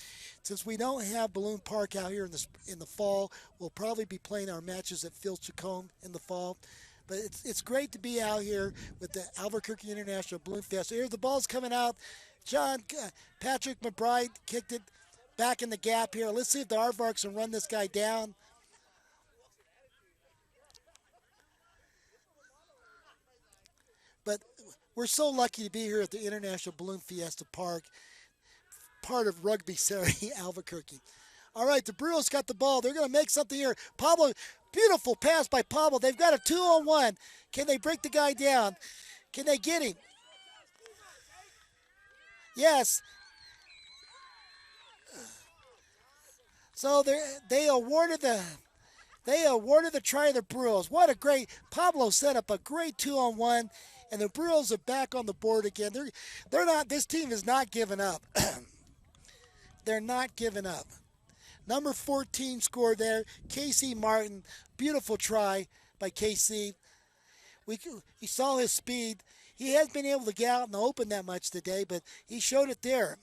Since we don't have Balloon Park out here in the fall, we'll probably be playing our matches at Phil Chacombe in the fall. But it's great to be out here with the Albuquerque International Balloon Fest. Here the ball's coming out. Patrick McBride kicked it back in the gap here. Let's see if the Aardvarks can run this guy down. But we're so lucky to be here at the International Balloon Fiesta Park, part of Rugby City, Albuquerque. All right, the Brujos got the ball. They're going to make something here. Pablo, beautiful pass by Pablo. They've got a 2-on-1. Can they break the guy down? Can they get him? Yes. So they awarded the try to the Brujos. What a great, Pablo set up a great 2-on-1. And the Brujos are back on the board again. They're not. This team is not giving up. They're not giving up. Number 14 scored there. KC Martin, beautiful try by KC. We saw his speed. He hasn't been able to get out in the open that much today, but he showed it there.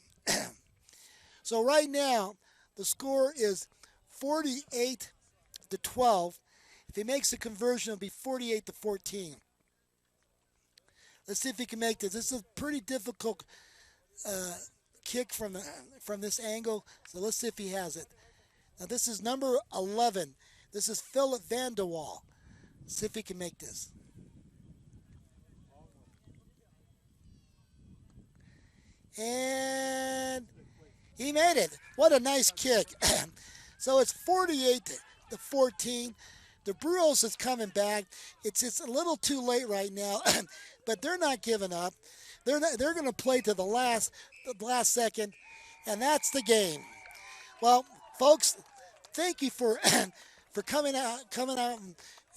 So right now, the score is 48-12. If he makes the conversion, it'll be 48-14. Let's see if he can make this. This is a pretty difficult kick from this angle. So let's see if he has it. Now this is number 11. This is Philip Van de Waal. Let's see if he can make this. And he made it. What a nice kick. So it's 48-14. The Brujos is coming back. It's a little too late right now. But they're not giving up. They're going to play to the last second, and that's the game. Well, folks, thank you for coming out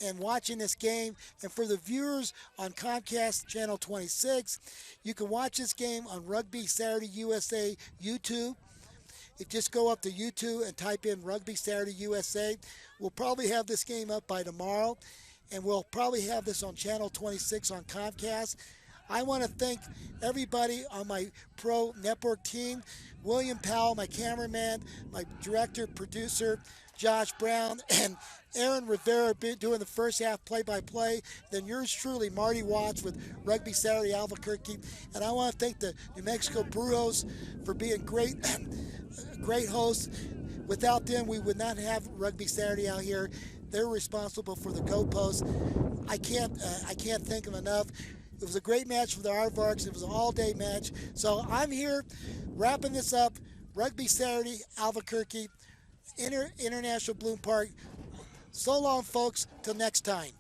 and watching this game. And for the viewers on Comcast Channel 26, you can watch this game on Rugby Saturday USA YouTube. You just go up to YouTube and type in Rugby Saturday USA. We'll probably have this game up by tomorrow, and we'll probably have this on Channel 26 on Comcast. I want to thank everybody on my pro network team, William Powell, my cameraman, my director, producer, Josh Brown, and Aaron Rivera doing the first half play-by-play. Then yours truly, Marty Watts with Rugby Saturday Albuquerque. And I want to thank the New Mexico Brujos for being great hosts. Without them, we would not have Rugby Saturday out here. They're responsible for the goalposts. I can't thank them enough. It was a great match for the Aardvarks. It was an all-day match. So I'm here wrapping this up. Rugby Saturday, Albuquerque, International Bloom Park. So long, folks. Till next time.